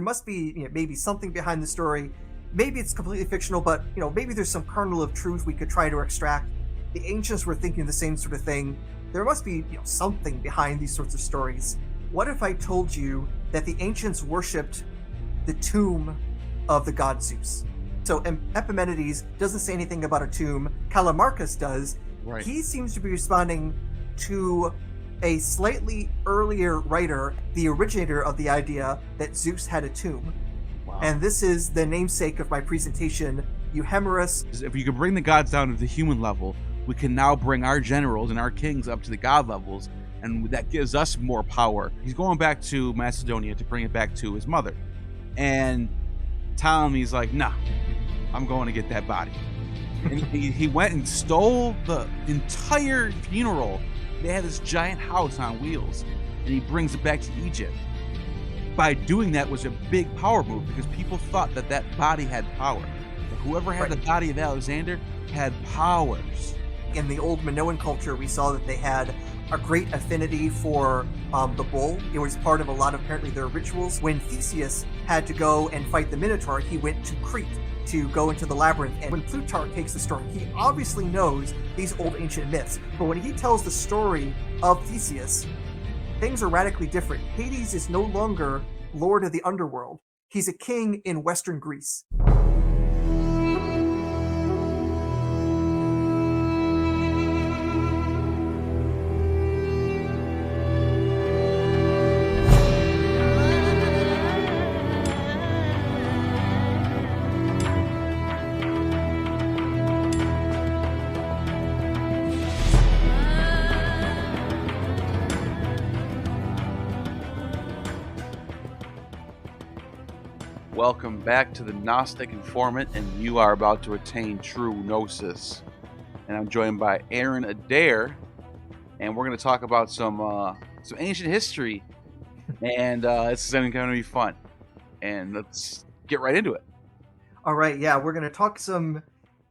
must be maybe something behind the story. Maybe it's completely fictional, but maybe there's some kernel of truth we could try to extract. The ancients were thinking the same sort of thing. There must be something behind these sorts of stories. What if I told you that the ancients worshipped the tomb of the god Zeus? So Epimenides doesn't say anything about a tomb. Callimachus does. Right. He seems to be responding to a slightly earlier writer, the originator of the idea that Zeus had a tomb. Wow. And this is the namesake of my presentation, Euhemeris. If you can bring the gods down to the human level, we can now bring our generals and our kings up to the god levels, and that gives us more power. He's going back to Macedonia to bring it back to his mother. And Ptolemy's like, nah, I'm going to get that body. And he went and stole the entire funeral. They had this giant house on wheels, and he brings it back to Egypt. By doing that was a big power move because people thought that that body had power. But whoever had the body of Alexander had powers. In the old Minoan culture, we saw that they had a great affinity for the bull. It was part of a lot of apparently their rituals. When Theseus had to go and fight the Minotaur, he went to Crete to go into the labyrinth. And when Plutarch takes the story, he obviously knows these old ancient myths. But when he tells the story of Theseus, things are radically different. Hades is no longer lord of the underworld. He's a king in Western Greece. Welcome back to the Gnostic Informant, and you are about to attain true Gnosis. And I'm joined by Aaron Adair, and we're going to talk about some ancient history, and it's going to be fun. And let's get right into it. All right, yeah, we're going to talk some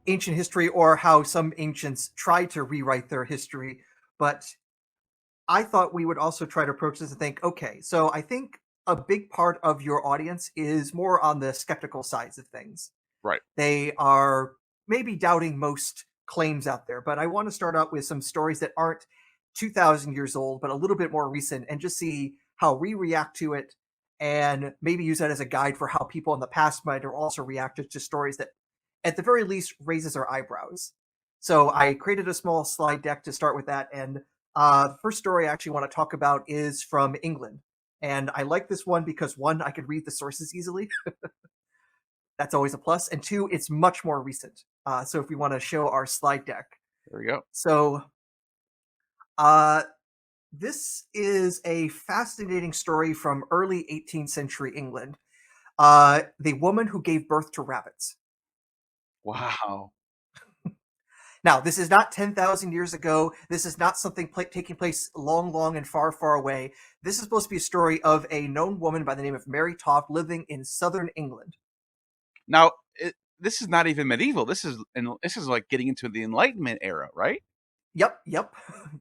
ancient history, or how some ancients tried to rewrite their history. But I thought we would also try to approach this and think, okay, so I think a big part of your audience is more on the skeptical sides of things. Right. They are maybe doubting most claims out there, but I want to start out with some stories that aren't 2,000 years old, but a little bit more recent, and just see how we react to it, and maybe use that as a guide for how people in the past might have also reacted to stories that, at the very least, raises our eyebrows. So I created a small slide deck to start with that, and the first story I actually want to talk about is from England. And I like this one because, one, I could read the sources easily. That's always a plus. And two, it's much more recent. So if we want to show our slide deck. There we go. So this is a fascinating story from early 18th century England. The woman who gave birth to rabbits. Wow. Now, this is not 10,000 years ago. This is not something taking place long, long and far, far away. This is supposed to be a story of a known woman by the name of Mary Toft living in southern England. Now, this is not even medieval. This is like getting into the Enlightenment era, right? Yep.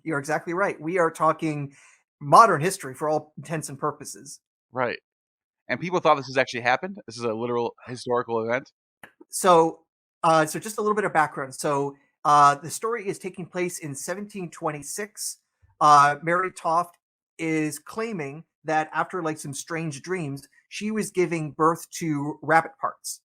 You're exactly right. We are talking modern history for all intents and purposes. Right. And people thought this has actually happened? This is a literal historical event? So just a little bit of background. So the story is taking place in 1726. Mary Toft is claiming that after like some strange dreams, she was giving birth to rabbit parts.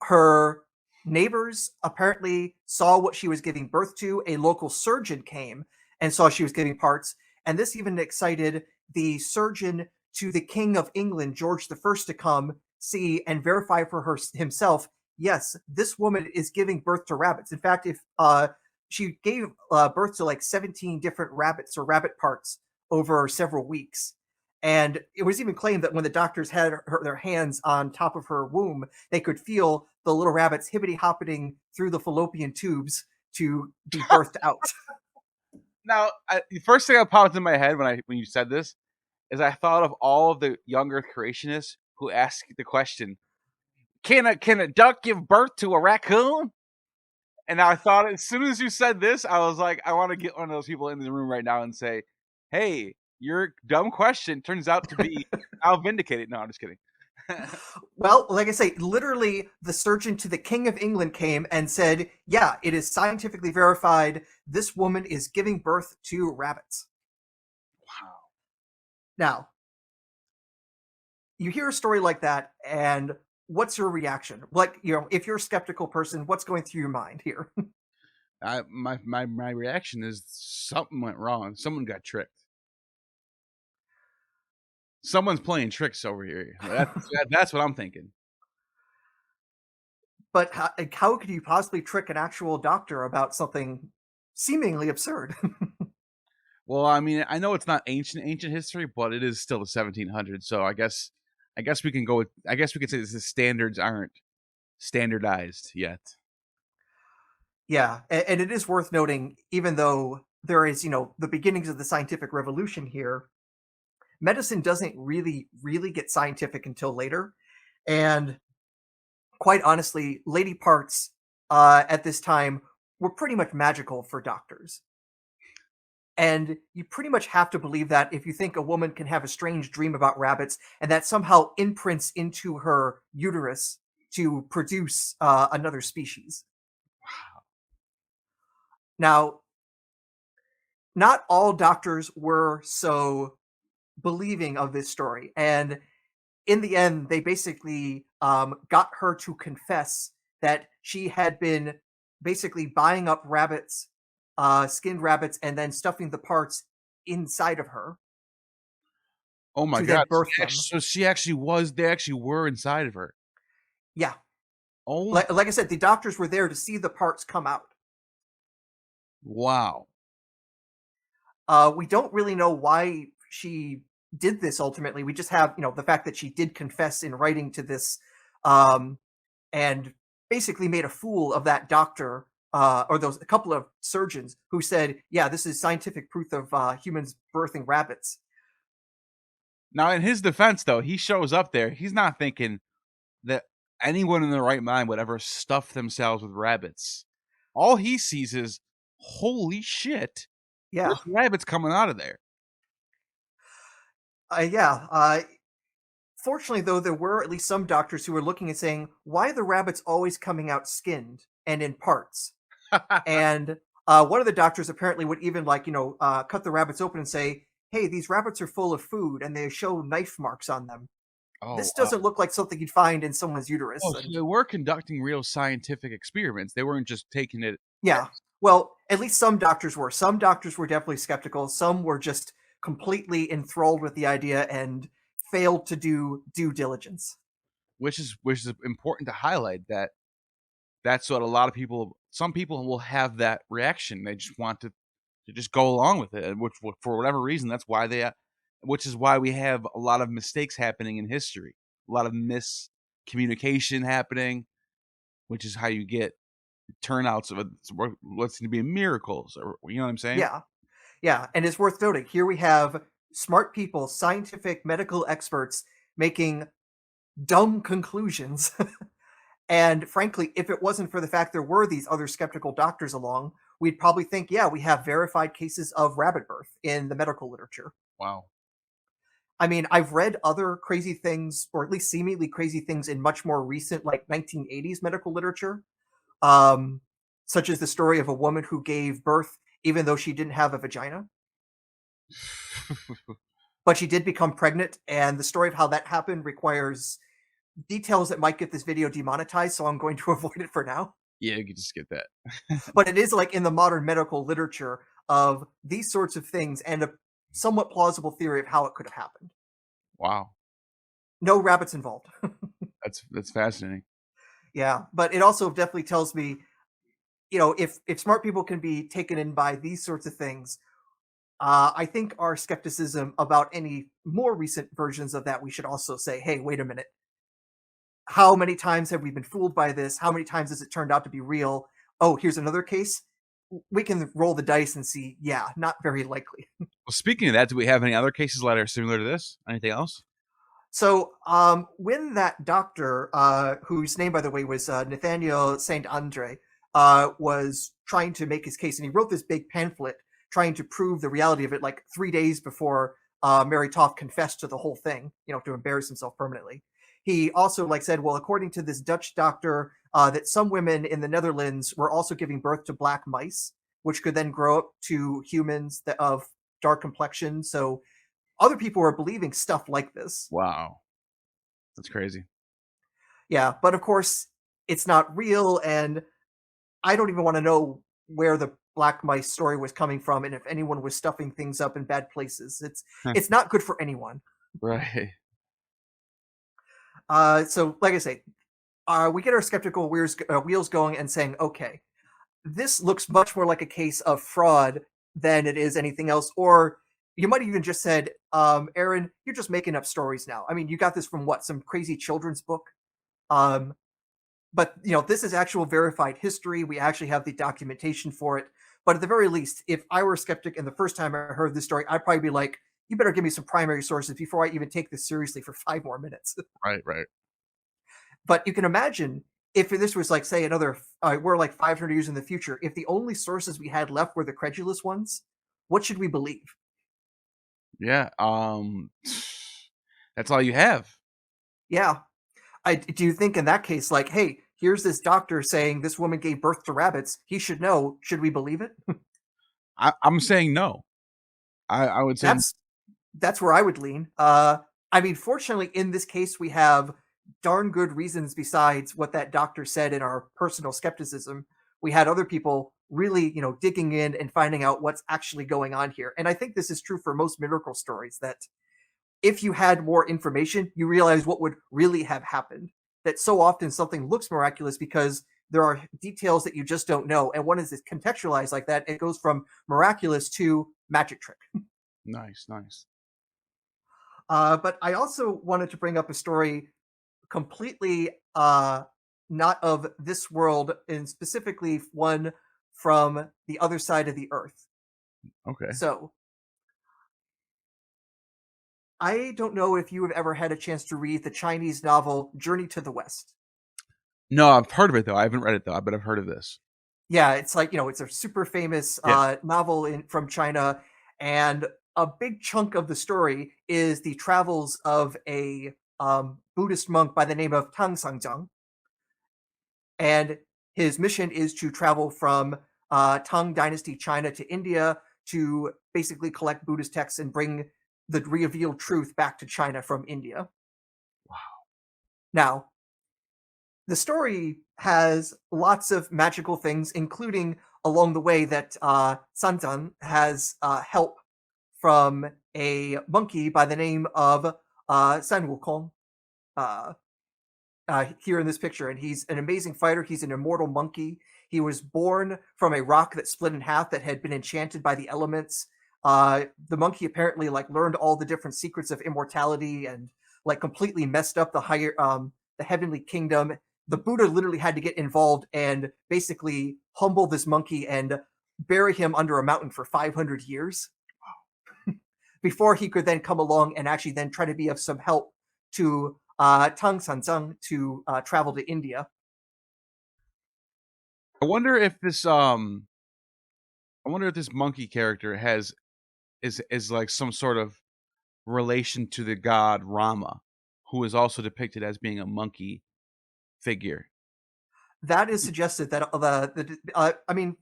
Her neighbors apparently saw what she was giving birth to. A local surgeon came and saw she was giving parts. And this even excited the surgeon to the King of England, George I, to come see and verify for himself, yes, this woman is giving birth to rabbits. In fact, if she gave birth to like 17 different rabbits or rabbit parts over several weeks. And it was even claimed that when the doctors had their hands on top of her womb, they could feel the little rabbits hippity-hoppiting through the fallopian tubes to be birthed out. Now, the first thing that popped in my head when you said this is I thought of all of the young Earth creationists who asked the question, can a duck give birth to a raccoon? And I thought as soon as you said this, I was like, I want to get one of those people in the room right now and say, hey, Your dumb question turns out to be now vindicated. No, I'm just kidding. Well, like I say, literally, the surgeon to the King of England came and said, yeah, it is scientifically verified. This woman is giving birth to rabbits. Wow. Now, you hear a story like that, and what's your reaction? Like, if you're a skeptical person, what's going through your mind here? My reaction is something went wrong. Someone got tricked. Someone's playing tricks over here. That's what I'm thinking. But how could you possibly trick an actual doctor about something seemingly absurd? Well, I mean, I know it's not ancient history, but it is still the 1700s. So I guess we can go with. I guess we could say the standards aren't standardized yet. Yeah, and it is worth noting, even though there is, the beginnings of the scientific revolution here, medicine doesn't really get scientific until later. And quite honestly, lady parts at this time were pretty much magical for doctors. And you pretty much have to believe that if you think a woman can have a strange dream about rabbits and that somehow imprints into her uterus to produce another species. Now, not all doctors were so believing of this story. And in the end, they basically got her to confess that she had been basically buying up rabbits, skinned rabbits, and then stuffing the parts inside of her Oh my to then god! birth them. So she actually was. They actually were inside of her. Yeah. Oh Like I said, the doctors were there to see the parts come out. wow! We don't really know why she did this ultimately. We just have, the fact that she did confess in writing to this, um, and basically made a fool of that doctor, or those a couple of surgeons who said, "Yeah, this is scientific proof of humans birthing rabbits." Now, in his defense, though, he shows up there. He's not thinking that anyone in their right mind would ever stuff themselves with rabbits. All he sees is, holy shit, Yeah, there's rabbits coming out of there. yeah. Fortunately, though, there were at least some doctors who were looking and saying, "Why are the rabbits always coming out skinned and in parts?" And one of the doctors apparently would even cut the rabbits open and say, "Hey, these rabbits are full of food, and they show knife marks on them. Oh, This doesn't look like something you'd find in someone's uterus." oh, so And they were conducting real scientific experiments. They weren't just taking it. yeah, well, at least some doctors were. Some doctors were definitely skeptical. Some were just completely enthralled with the idea and failed to do due diligence. Which is important to highlight that that's what a lot of people. Some people will have that reaction. They just want to just go along with it, which for whatever reason, that's why which is why we have a lot of mistakes happening in history, a lot of miscommunication happening, which is how you get turnouts of what's going to be miracles, or you know what I'm saying? Yeah, yeah, and it's worth noting here we have smart people, scientific medical experts making dumb conclusions. And frankly, if it wasn't for the fact there were these other skeptical doctors along, we'd probably think, yeah, we have verified cases of rabbit birth in the medical literature. Wow. I mean, I've read other crazy things, or at least seemingly crazy things in much more recent, like 1980s medical literature, um, such as the story of a woman who gave birth even though she didn't have a vagina, but she did become pregnant. And the story of how that happened requires details that might get this video demonetized, so I'm going to avoid it for now. Yeah, you could just get that. But it is like in the modern medical literature of these sorts of things and a somewhat plausible theory of how it could have happened. Wow, No rabbits involved. that's fascinating. Yeah, but it also definitely tells me, if smart people can be taken in by these sorts of things, I think our skepticism about any more recent versions of that, we should also say, hey, wait a minute. How many times have we been fooled by this? How many times has it turned out to be real? Oh, here's another case. We can roll the dice and see, yeah, not very likely. Well, speaking of that, do we have any other cases that are similar to this? Anything else? So, when that doctor, whose name, by the way, was Nathaniel Saint Andre, was trying to make his case, and he wrote this big pamphlet trying to prove the reality of it, like 3 days before Meritov confessed to the whole thing, to embarrass himself permanently. He also said, well, according to this Dutch doctor, that some women in the Netherlands were also giving birth to black mice, which could then grow up to humans of dark complexion. So other people were believing stuff like this. Wow. That's crazy. Yeah, but of course, it's not real, and I don't even want to know where the black mice story was coming from, and if anyone was stuffing things up in bad places. It's not good for anyone. Right. So, like I say, we get our skeptical wheels going and saying, okay, this looks much more like a case of fraud than it is anything else. Or you might even just said, Aaron, you're just making up stories now. I mean, you got this from what, some crazy children's book? But this is actual verified history. We actually have the documentation for it. But at the very least, if I were a skeptic and the first time I heard this story, I'd probably be like, you better give me some primary sources before I even take this seriously for 5 more minutes. Right. But you can imagine if this was say another, we're 500 years in the future, if the only sources we had left were the credulous ones, what should we believe? Yeah. That's all you have. Yeah. Do you think in that case, hey, here's this doctor saying this woman gave birth to rabbits, he should know, should we believe it? I'm saying no. I would say That's where I would lean. I mean, fortunately, in this case, we have darn good reasons besides what that doctor said in our personal skepticism. We had other people really, digging in and finding out what's actually going on here. And I think this is true for most miracle stories, that if you had more information, you realize what would really have happened. That so often something looks miraculous because there are details that you just don't know. And when is it contextualized like that? It goes from miraculous to magic trick. nice. But I also wanted to bring up a story completely not of this world, and specifically one from the other side of the earth. Okay. So, I don't know if you have ever had a chance to read the Chinese novel Journey to the West. No, I've heard of it though. I haven't read it though, but I've heard of this. Yeah, it's it's a super famous Yeah. novel from China, and a big chunk of the story is the travels of a Buddhist monk by the name of Tang Sangjiang. And his mission is to travel from Tang Dynasty China to India to basically collect Buddhist texts and bring the revealed truth back to China from India. Wow. Now, the story has lots of magical things, including along the way that Sanzan has help from a monkey by the name of San Wukong. Here in this picture, and he's an amazing fighter. He's an immortal monkey. He was born from a rock that split in half that had been enchanted by the elements. The monkey apparently learned all the different secrets of immortality and completely messed up the heavenly kingdom. The Buddha literally had to get involved and basically humble this monkey and bury him under a mountain for 500 years before he could then come along and actually then try to be of some help to Tang Sanzang to travel to India. I wonder if this monkey character is like some sort of relation to the god Rama, who is also depicted as being a monkey figure. That is suggested that I mean,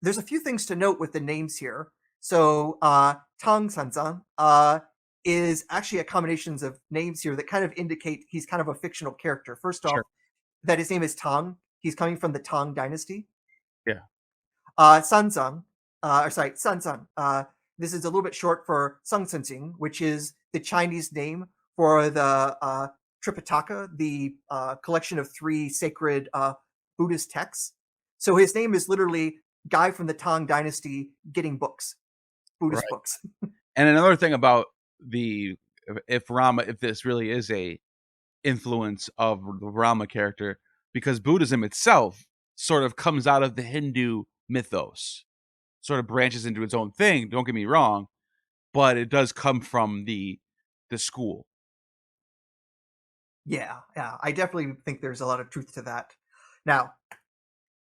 there's a few things to note with the names here. So Tang Sanzang is actually a combination of names here that kind of indicate he's kind of a fictional character. First off, Sure. that his name is Tang. He's coming from the Tang Dynasty. Yeah. Sanzang, Sanzang. This is a little bit short for Sangchenjing, which is the Chinese name for the Tripitaka, the collection of 3 sacred Buddhist texts. So his name is literally guy from the Tang Dynasty getting books, Buddhist books. And another thing about if this really is a influence of the Rama character, because Buddhism itself sort of comes out of the Hindu mythos, sort of branches into its own thing. Don't get me wrong, but it does come from the school. Yeah, I definitely think there's a lot of truth to that. Now,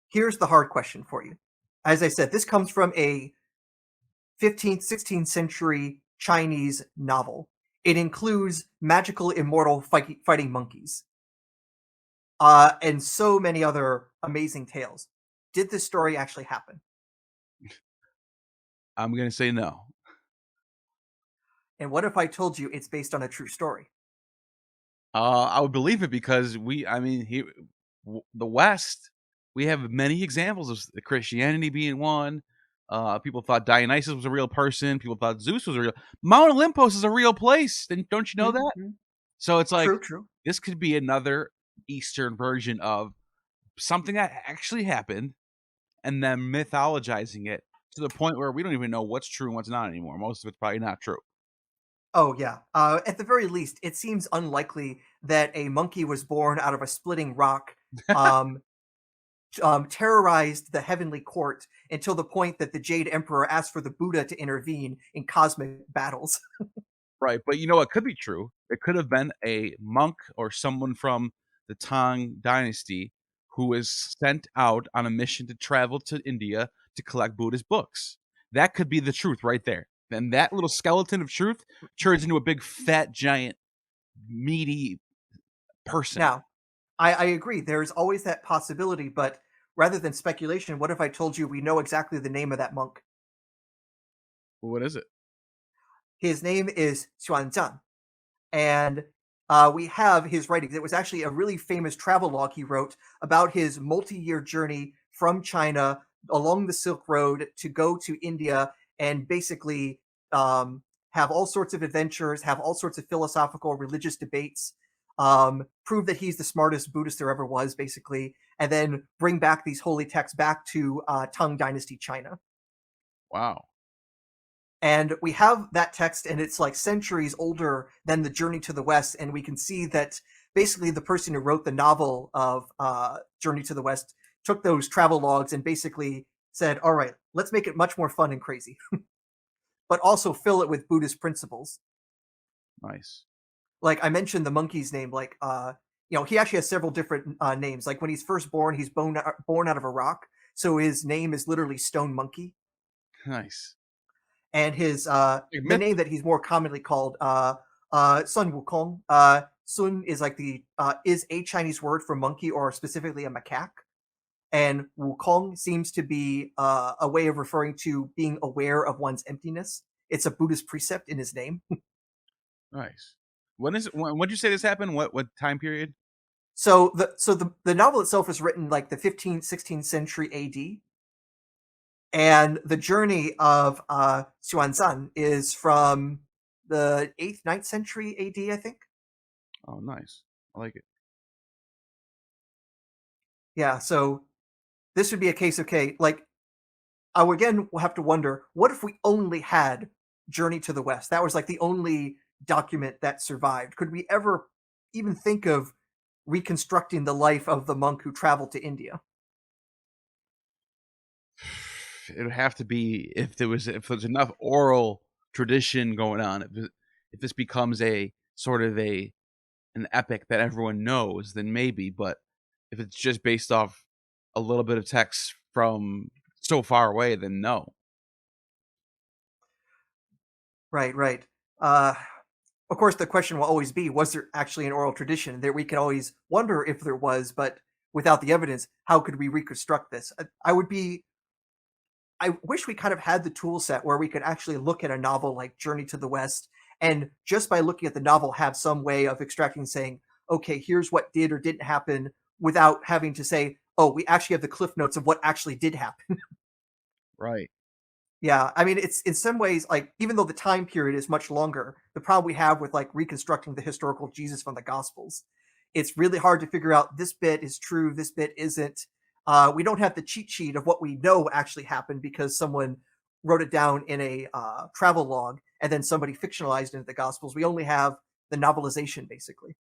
here's the hard question for you. As I said, this comes from a 15th, 16th century Chinese novel. It includes magical immortal fighting monkeys, and so many other amazing tales. Did this story actually happen? I'm gonna say no. And what if I told you it's based on a true story? I would believe it because the West, we have many examples of Christianity being one. People thought Dionysus was a real person. People thought Zeus was a real. Mount Olympus is a real place. Don't you know that? Mhm. So it's like True, true. this could be another Eastern version of something that actually happened, and then mythologizing it to the point where we don't even know what's true and what's not anymore. Most of it's probably not true. Oh, yeah. At the very least, it seems unlikely that a monkey was born out of a splitting rock, um, terrorized the heavenly court until the point that the Jade Emperor asked for the Buddha to intervene in cosmic battles. Right, but you know what could be true? It could have been a monk or someone from the Tang dynasty who was sent out on a mission to travel to India to collect Buddhist books. That could be the truth right there. And that little skeleton of truth turns into a big, fat, giant, meaty person. Now, I agree. There's always that possibility, but rather than speculation, what if I told you we know exactly the name of that monk? Well, what is it? His name is Xuanzang, and we have his writings. It was actually a really famous travel log he wrote about his multi-year journey from China along the Silk Road to go to India and basically have all sorts of adventures, have all sorts of philosophical, religious debates, prove that he's the smartest Buddhist there ever was, basically, and then bring back these holy texts back to Tang Dynasty China. Wow. And we have that text, and it's like centuries older than the Journey to the West, and we can see that basically the person who wrote the novel of Journey to the West took those travel logs and basically said, all right, let's make it much more fun and crazy, but also fill it with Buddhist principles. Nice. Like I mentioned the monkey's name, like he actually has several different names. Like when he's first born, he's born out of a rock, so his name is literally Stone Monkey. Nice. And his Like the myth. name that he's more commonly called Sun Wukong. Sun is like the is a Chinese word for monkey or specifically a macaque, and Wukong seems to be a way of referring to being aware of one's emptiness. It's a Buddhist precept in his name. Nice. When is it? When did you say this happened? What time period? So the novel itself was written like the 15th 16th century AD, and the journey of Xuanzan is from the 8th, 9th century AD, I think. Oh, nice. I like it. Yeah, so this would be a case, okay, like, I would again will have to wonder, what if we only had Journey to the West? That was like the only document that survived. Could we ever even think of reconstructing the life of the monk who traveled to India? It would have to be if there's enough oral tradition going on. If this becomes a sort of a an epic that everyone knows, then maybe. But if it's just based off a little bit of text from so far away, then no. Right, right. Uh, of course, the question will always be, was there actually an oral tradition? There, we can always wonder if there was, but without the evidence, how could we reconstruct this? I wish we kind of had the tool set where we could actually look at a novel like Journey to the West and just by looking at the novel have some way of extracting saying, okay, here's what did or didn't happen without having to say, oh, we actually have the cliff notes of what actually did happen. Right. Yeah, I mean, it's in some ways like even though the time period is much longer, the problem we have with like reconstructing the historical Jesus from the Gospels, it's really hard to figure out this bit is true, this bit isn't. We don't have the cheat sheet of what we know actually happened because someone wrote it down in a travel log and then somebody fictionalized it into the Gospels. We only have the novelization, basically.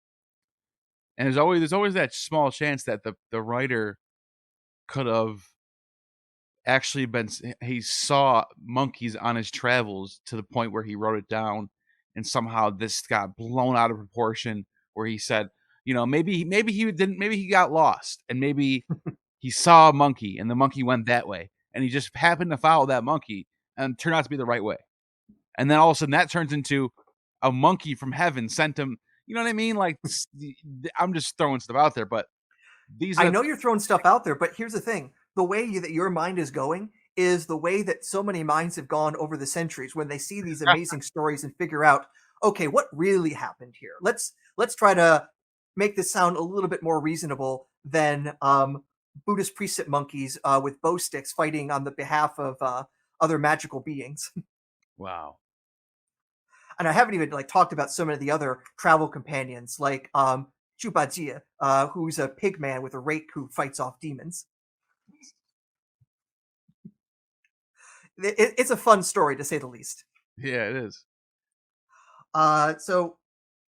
And there's always that small chance that the writer could have actually he saw monkeys on his travels to the point where he wrote it down, and somehow this got blown out of proportion where he said, maybe he got lost, and maybe he saw a monkey and the monkey went that way, and he just happened to follow that monkey and it turned out to be the right way. and then all of a sudden that turns into a monkey from heaven sent him. You know what I mean? Like, I'm just throwing stuff out there, but these I are know you're throwing stuff out there, but here's the thing: the way that your mind is going is the way that so many minds have gone over the centuries when they see these amazing stories and figure out, okay, what really happened here? Let's try to make this sound a little bit more reasonable than Buddhist priestess monkeys with bow sticks fighting on the behalf of other magical beings. wow. And I haven't even like talked about some of the other travel companions, like Chupajia, who's a pig man with a rake who fights off demons. It's a fun story to say the least. Yeah, it is. So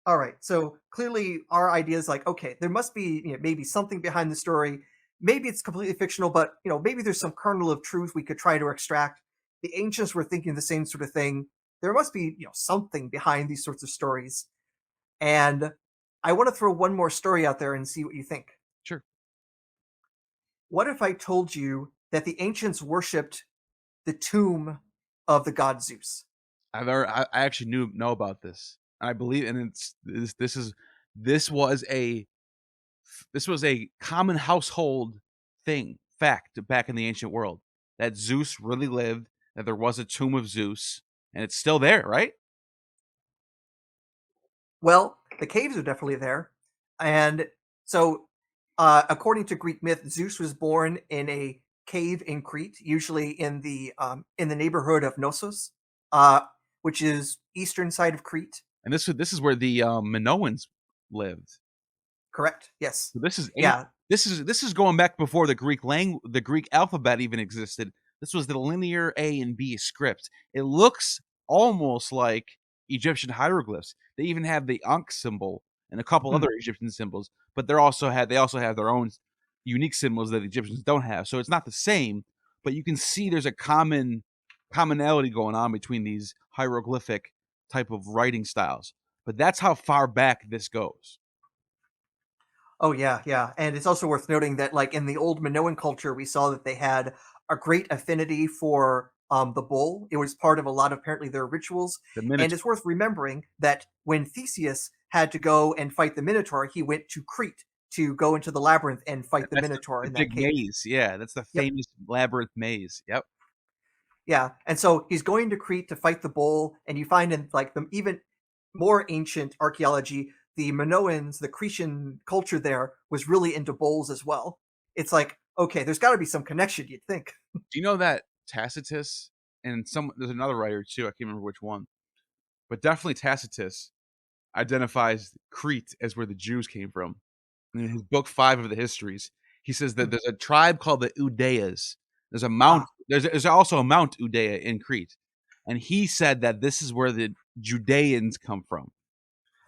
all right, so clearly our idea is like, okay, there must be maybe something behind the story. Maybe it's completely fictional, but maybe there's some kernel of truth we could try to extract. The ancients were thinking the same sort of thing. There must be something behind these sorts of stories. And I want to throw one more story out there and see what you think. Sure. What if I told you that the ancients worshipped the tomb of the god Zeus? I actually know about this. I believe, and this was a this was a common household fact back in the ancient world, that Zeus really lived, that there was a tomb of Zeus, and it's still there, right? Well, the caves are definitely there. And so, according to Greek myth, Zeus was born in a cave in Crete, usually in the neighborhood of Knossos, uh, which is eastern side of Crete. And this is where the Minoans lived. Correct? Yes. So this is Yeah. this is going back before the Greek alphabet even existed. This was the linear A and B script. It looks almost like Egyptian hieroglyphs. They even have the Ankh symbol and a couple Hmm. other Egyptian symbols, but they also have their own unique symbols that the Egyptians don't have. So it's not the same, but you can see there's a commonality going on between these hieroglyphic type of writing styles. But that's how far back this goes. Oh yeah, yeah. And it's also worth noting that like in the old Minoan culture, we saw that they had a great affinity for the bull. It was part of a lot of apparently their rituals. The And it's Minotaur. worth remembering that when Theseus had to go and fight the Minotaur, he went to Crete to go into the labyrinth and fight the That's Minotaur the in that big cave. maze. Yeah, that's the Yep. famous labyrinth maze. Yep. Yeah. And so he's going to Crete to fight the bull, and you find in like the even more ancient archaeology, the Minoans, the Cretan culture there was really into bulls as well. It's like, okay, there's got to be some connection, you'd think. Do you know that Tacitus and there's another writer too, I can't remember which one, but definitely Tacitus identifies Crete as where the Jews came from. In his book 5 of the histories, he says that Hmm. there's a tribe called the Udaeas. There's a mount Ah, there's also a Mount Udea in Crete. And he said that this is where the Judeans come from.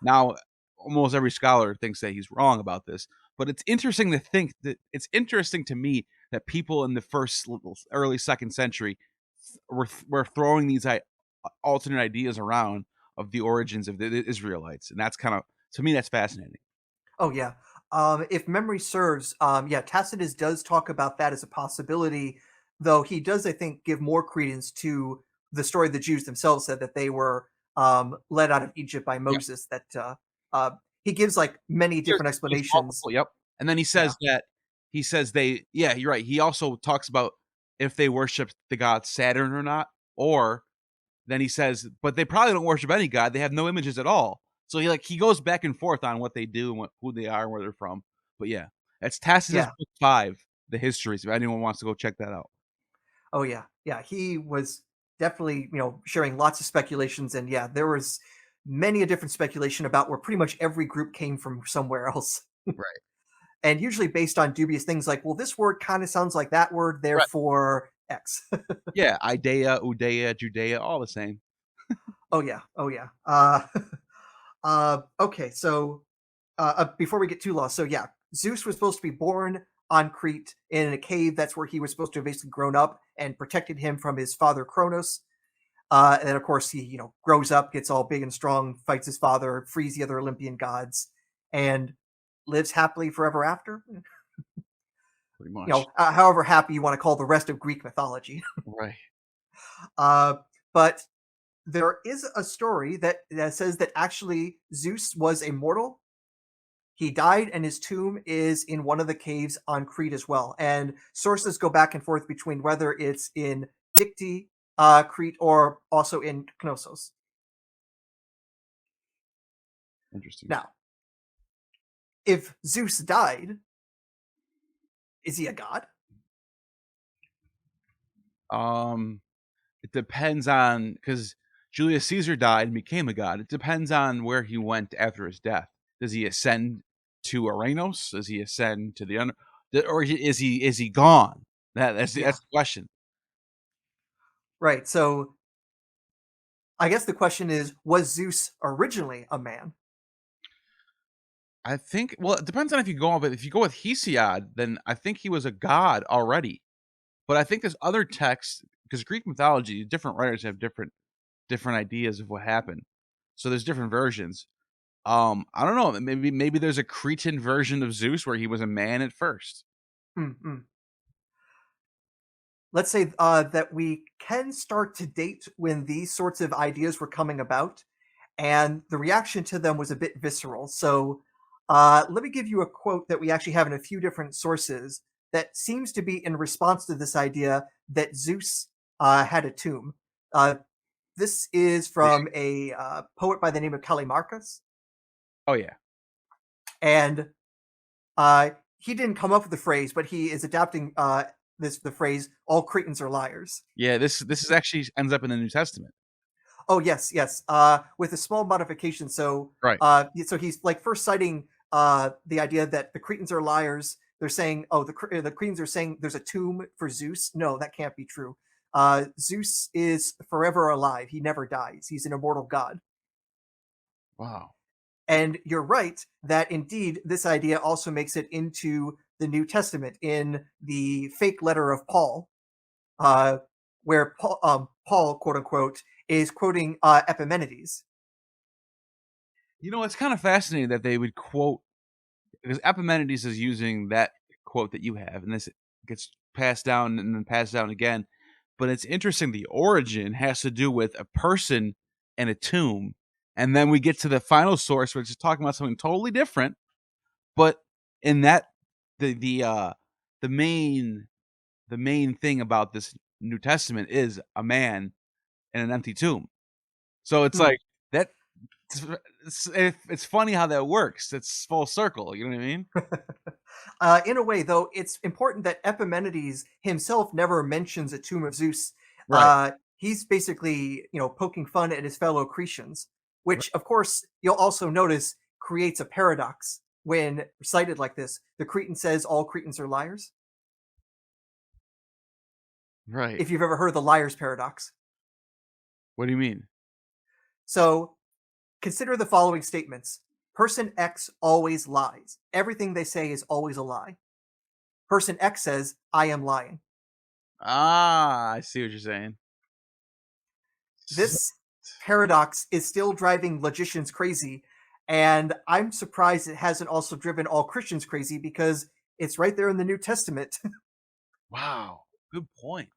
Now, almost every scholar thinks that he's wrong about this, but it's interesting to me that people in the early second century were throwing these alternate ideas around of the origins of the Israelites, and that's kind of, to me, that's fascinating. oh yeah. If memory serves, yeah, Tacitus does talk about that as a possibility, though he does, I think, give more credence to the story the Jews themselves said that they were led out of Egypt by Yep. Moses. That he gives like many different There's explanations. multiple. Yep. And then Yeah, he says they yeah, you're right. He also talks about if they worship the god Saturn or not, or then he says, but they probably don't worship any god. They have no images at all. So he goes back and forth on what they do and who they are and where they're from. But yeah, that's Tacitus yeah. book 5, the histories. If anyone wants to go check that out. Oh yeah, yeah. He was definitely sharing lots of speculations, and yeah, there was many a different speculation about where pretty much every group came from somewhere else, Right. and usually based on dubious things like, well, this word kind of sounds like that word, Right. therefore X. Yeah, Idea, Udea, Judea, all the same. Oh yeah, oh yeah. Okay, so before we get too lost, so yeah, Zeus was supposed to be born on Crete in a cave. That's where he was supposed to have basically grown up and protected him from his father Kronos. And then, of course, he grows up, gets all big and strong, fights his father, frees the other Olympian gods, and lives happily forever after. Pretty much. However happy you want to call the rest of Greek mythology. Right. Uh, but There is a story that says that actually Zeus was a mortal. He died, and his tomb is in one of the caves on Crete as well. And sources go back and forth between whether it's in Dicty, Crete, or also in Knossos. Interesting. Now, if Zeus died, is he a god? It depends on, because Julius Caesar died and became a god. It depends on where he went after his death. Does he ascend to Uranus? Does he ascend to the under, or is he gone? That's Yeah, the question. right. So I guess the question is, was Zeus originally a man? I think, well, it depends on if you go with Hesiod, then I think he was a god already. But I think there's other texts, because Greek mythology, different writers have different ideas of what happened. So there's different versions. I don't know. Maybe there's a Cretan version of Zeus where he was a man at first. Mm-hmm. Let's say that we can start to date when these sorts of ideas were coming about, and the reaction to them was a bit visceral. So let me give you a quote that we actually have in a few different sources that seems to be in response to this idea that Zeus had a tomb. Uh, this is from a poet by the name of Callimachus, Oh yeah, and uh, he didn't come up with the phrase, but he is adapting the phrase "all Cretans are liars." yeah. This is actually ends up in the New Testament. Oh yes, yes. With a small modification. So, Right. so he's like first citing the idea that the Cretans are liars. They're saying, oh, the Cretans are saying there's a tomb for Zeus. No, that can't be true. Zeus is forever alive. He never dies. He's an immortal god. Wow. And you're right that indeed this idea also makes it into the New Testament in the fake letter of Paul, uh, where Paul, quote unquote, is quoting Epimenides. You know, it's kind of fascinating that they would quote, because Epimenides is using that quote that you have, and this gets passed down and then passed down again. But it's interesting. The origin has to do with a person and a tomb, and then we get to the final source, which is talking about something totally different. But in that, the main thing about this New Testament is a man in an empty tomb. So it's Hmm. like that. It's funny how that works. It's full circle. You know what I mean? In a way, though, it's important that Epimenides himself never mentions a tomb of Zeus. Right. He's basically, poking fun at his fellow Cretians, which, of course, you'll also notice creates a paradox when recited like this. The Cretan says all Cretans are liars. Right. If you've ever heard of the liar's paradox. What do you mean? So consider the following statements. Person X always lies. Everything they say is always a lie. Person X says, I am lying. Ah, I see what you're saying. This paradox is still driving logicians crazy, and I'm surprised it hasn't also driven all Christians crazy because it's right there in the New Testament. Wow. Good point.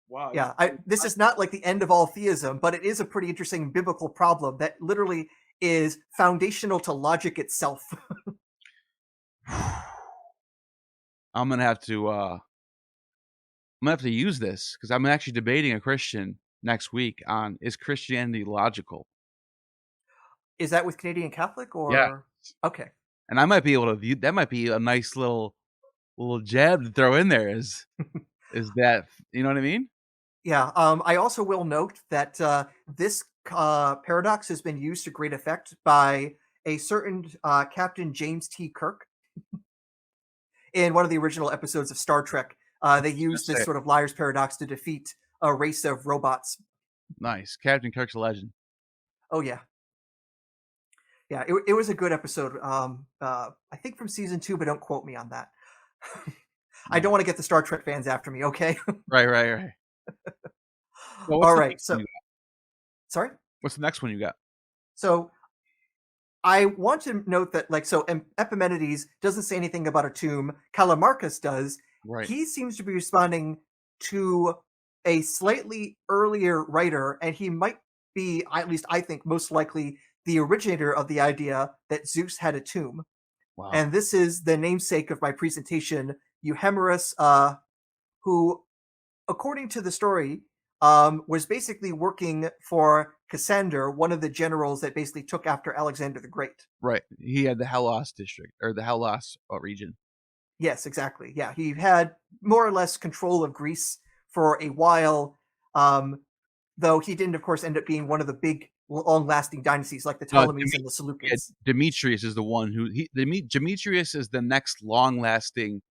Wow. Yeah, this is not like the end of all theism, but it is a pretty interesting biblical problem that literally is foundational to logic itself. I'm gonna have to use this because I'm actually debating a Christian next week on, is Christianity logical? Is that with Canadian Catholic Yeah. or okay? And I might be able to view that, might be a nice little jab to throw in there, is that, you know what I mean? Yeah. I also will note that this paradox has been used to great effect by a certain Captain James T. Kirk in one of the original episodes of Star Trek. They used this Say, sort of liar's paradox to defeat a race of robots. nice. Captain Kirk's a legend. Oh yeah, yeah. It was a good episode. I think from season 2, but don't quote me on that. I Nice. don't want to get the Star Trek fans after me. Okay. Right. Well, what's All the right. next one So you got? sorry. What's the next one you got? So I want to note that, Epimenides doesn't say anything about a tomb. Callimachus does. Right. He seems to be responding to a slightly earlier writer, and he might be, at least I think, most likely the originator of the idea that Zeus had a tomb. Wow. And this is the namesake of my presentation, Euhemeris, who, according to the story, was basically working for Cassander, one of the generals that basically took after Alexander the Great. Right. He had the Hellas district or the Hellas region. Yes, exactly. Yeah, he had more or less control of Greece for a while, though he didn't, of course, end up being one of the big, long-lasting dynasties like the Ptolemies and the Yeah, Seleucids. Demetrius is the one who Demetrius is the next long-lasting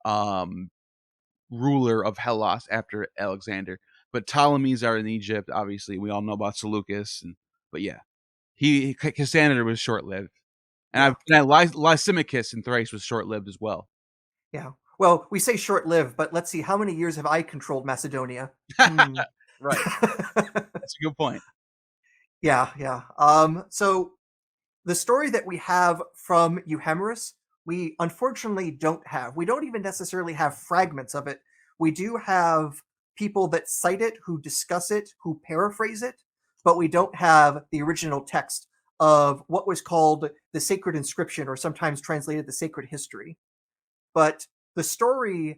um, ruler of Hellas after Alexander. But Ptolemies are in Egypt, obviously. We all know about Seleucus, but yeah, Cassander was short-lived, Yeah, Lysimachus in Thrace was short-lived as well. yeah. Well, we say short-lived, but let's see, how many years have I controlled Macedonia? Hmm. Right, that's a good point. Yeah, yeah. So the story that we have from Euhemerus, we unfortunately don't have. We don't even necessarily have fragments of it. We do have people that cite it, who discuss it, who paraphrase it, but we don't have the original text of what was called the sacred inscription, or sometimes translated the sacred history. But the story,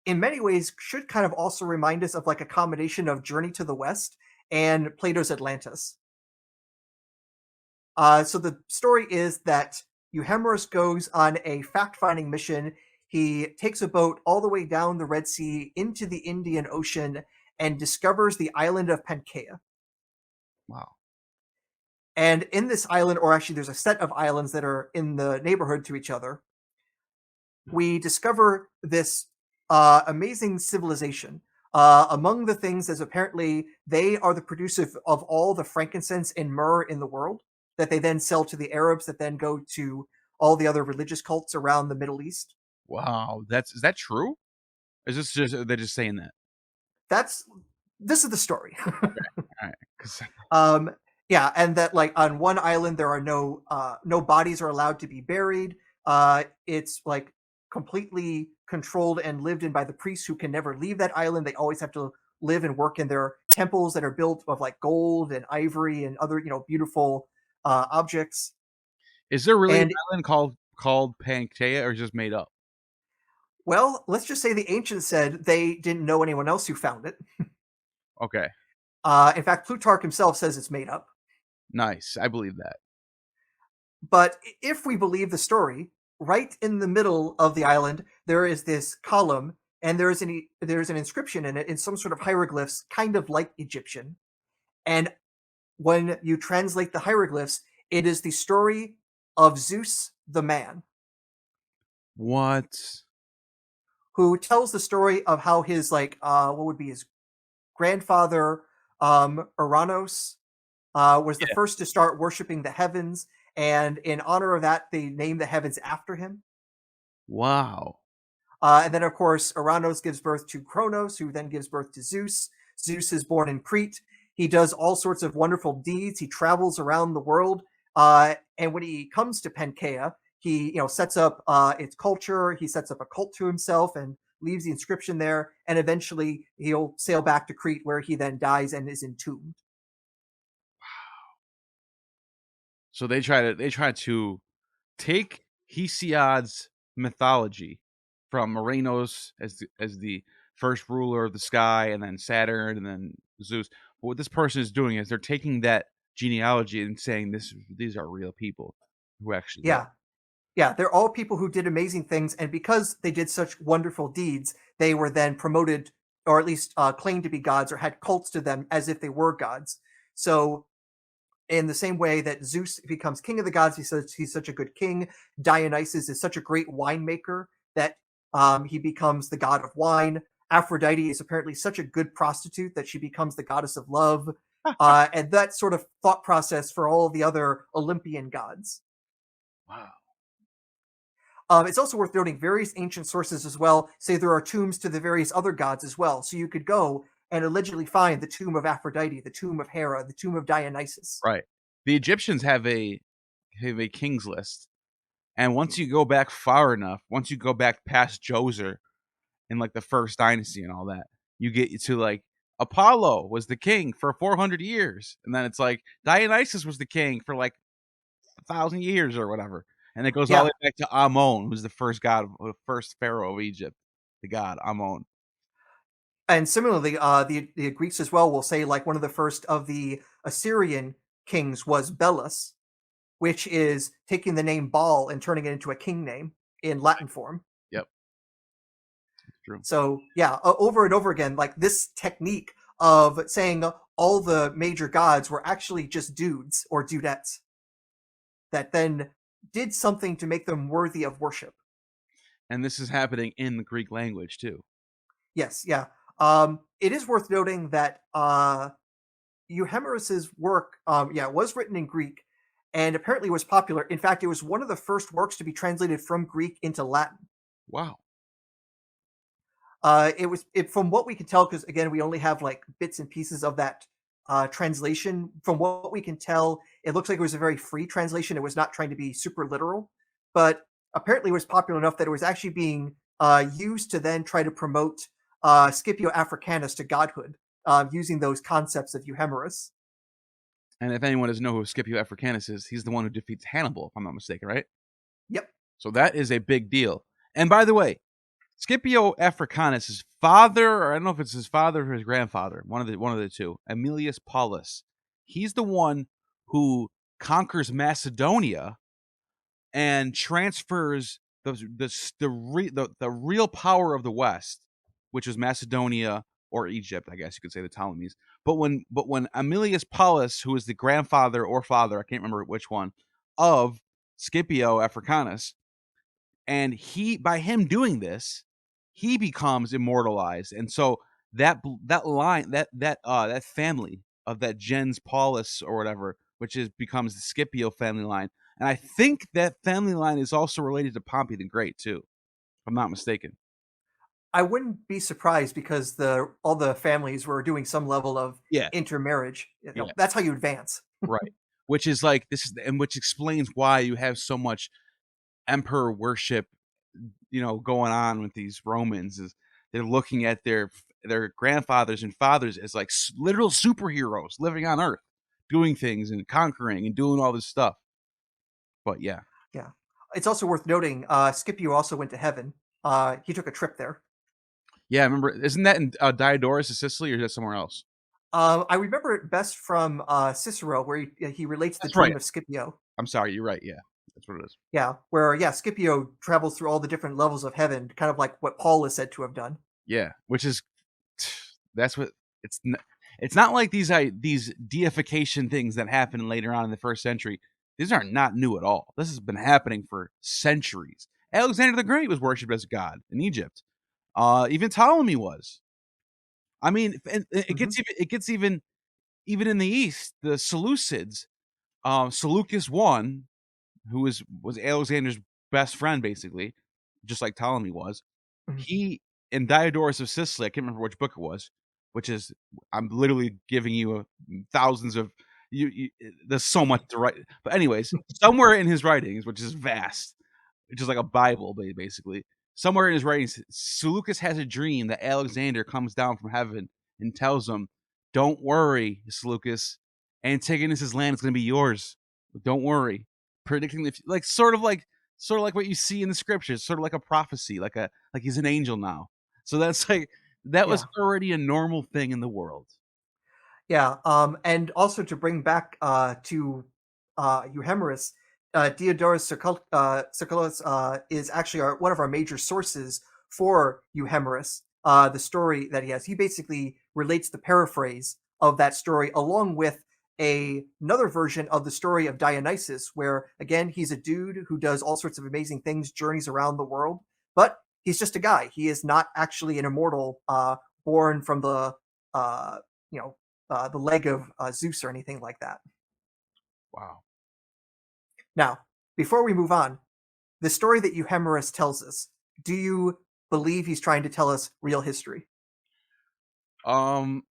in many ways, should kind of also remind us of like a combination of Journey to the West and Plato's Atlantis. So the story is that Euhemerus goes on a fact-finding mission. He takes a boat all the way down the Red Sea into the Indian Ocean and discovers the island of Pangaea. Wow. And in this island, or actually there's a set of islands that are in the neighborhood to each other, we discover this amazing civilization. Among the things is apparently they are the producer of all the frankincense and myrrh in the world that they then sell to the Arabs, that then go to all the other religious cults around the Middle East. Wow, is that true? Is this just they're just saying that? That's This is the story. All right, 'cause um, yeah, and that like on one island there are no bodies are allowed to be buried. It's like completely controlled and lived in by the priests, who can never leave that island. They always have to live and work in their temples that are built of like gold and ivory and other beautiful objects. is there really an And island called Pangaea, or is it just made up? well, let's just say the ancients said they didn't know anyone else who found it. Okay, In fact, Plutarch himself says it's made up. nice. I believe that. But if we believe the story, right in the middle of the island there is this column, and there's an inscription in it in some sort of hieroglyphs, kind of like Egyptian. And when you translate the hieroglyphs, it is the story of Zeus the man, What? who tells the story of how his what would be his grandfather, Uranos, was the Yeah. first to start worshiping the heavens, and in honor of that, they named the heavens after him. Wow. And then, of course, Uranos gives birth to Kronos, who then gives birth to Zeus. Zeus is born in Crete. He does all sorts of wonderful deeds. He travels around the world. And when he comes to Pangaea, he sets up its culture. He sets up a cult to himself and leaves the inscription there. And eventually, he'll sail back to Crete, where he then dies and is entombed. So they try to take Hesiod's mythology from Minoans as the first ruler of the sky, and then Saturn, and then Zeus. But what this person is doing is they're taking that genealogy and saying these are real people who actually lived. Yeah, yeah, they're all people who did amazing things, and because they did such wonderful deeds, they were then promoted, or at least claimed to be gods, or had cults to them as if they were gods. So, in the same way that Zeus becomes king of the gods, he says he's such a good king. Dionysus is such a great winemaker that he becomes the god of wine. Aphrodite is apparently such a good prostitute that she becomes the goddess of love. And that sort of thought process for all the other Olympian gods. Wow. It's also worth noting various ancient sources as well say there are tombs to the various other gods as well. So you could go and allegedly find the tomb of Aphrodite, the tomb of Hera, the tomb of Dionysus. Right. The Egyptians have a king's list. And once you go back far enough, once you go back past Djoser in like the first dynasty and all that, you get to like Apollo was the king for 400 years, and then it's like Dionysus was the king for like 1,000 years or whatever, and it goes all the Yeah, way back to Ammon, who's the first god, the first pharaoh of Egypt, the god Ammon. and similarly, the Greeks as well will say like one of the first of the Assyrian kings was Belus, which is taking the name Baal and turning it into a king name in Latin form. Yep, true. So yeah, over and over again, like this technique of saying all the major gods were actually just dudes or dudettes that then did something to make them worthy of worship. And this is happening in the Greek language too. Yes, yeah. It is worth noting that Euhemeris's work, yeah, was written in Greek and apparently was popular. In fact, it was one of the first works to be translated from Greek into Latin. Wow. From what we can tell, because again, we only have like bits and pieces of that translation. From what we can tell, it looks like it was a very free translation. It was not trying to be super literal, but apparently it was popular enough that it was actually being used to then try to promote Scipio Africanus to godhood, using those concepts of Euhemerus. And if anyone doesn't know who Scipio Africanus is, he's the one who defeats Hannibal, if I'm not mistaken, right? Yep. So that is a big deal. And by the way, Scipio Africanus' father, or I don't know if it's his father or his grandfather, one of the two, Aemilius Paulus. He's the one who conquers Macedonia and transfers the real power of the West, which was Macedonia or Egypt, I guess you could say the Ptolemies. But when Aemilius Paulus, who is the grandfather or father, I can't remember which one, of Scipio Africanus, and by him doing this, he becomes immortalized, and so that line, that family of that gens Paulus or whatever, which becomes the Scipio family line, and I think that family line is also related to Pompey the Great too, if I'm not mistaken. I wouldn't be surprised because all the families were doing some level of Yeah, intermarriage. yeah, That's how you advance. right. Which is like this is, and which explains why you have so much emperor worship, going on with these Romans. Is they're looking at their grandfathers and fathers as like literal superheroes living on Earth, doing things and conquering and doing all this stuff. But yeah, Yeah. It's also worth noting Scipio also went to heaven. He took a trip there. yeah. I remember, isn't that in Diodorus of Sicily, or is that somewhere else? I remember it best from Cicero, where he relates the That's right. dream of Scipio. I'm sorry, you're right. Yeah, that's what it is. Yeah, where Scipio travels through all the different levels of heaven, kind of like what Paul is said to have done. Yeah, which is that's what it's. It's not like these deification things that happened later on in the first century. These are not new at all. This has been happening for centuries. Alexander the Great was worshipped as a god in Egypt. Even Ptolemy was. I mean, Hmm. it gets even in the East. The Seleucids, Seleucus I, who was Alexander's best friend, basically, just like Ptolemy was. Hmm. He in Diodorus of Sicily, I can't remember which book it was, which is I'm literally giving you thousands of there's so much to write. But anyways, somewhere in his writings, which is vast, which is like a Bible, basically. Somewhere in his writings, Seleucus has a dream that Alexander comes down from heaven and tells him, "Don't worry, Seleucus, Antigonus's land is going to be yours. Don't worry." Predicting the like sort of like what you see in the scriptures, sort of like a prophecy, like he's an angel now. So that's like that was Yeah. already a normal thing in the world. Yeah, and also to bring back to Euhemerus, Diodorus Siculus is actually one of our major sources for Euhemerus, the story that he has. He basically relates the paraphrase of that story along with another version of the story of Dionysus, where again he's a dude who does all sorts of amazing things, journeys around the world, but he's just a guy. He is not actually an immortal born from uh, you know the leg of Zeus or anything like that. Wow. Now, before we move on, the story that Euhemerus tells us, do you believe he's trying to tell us real history? Um,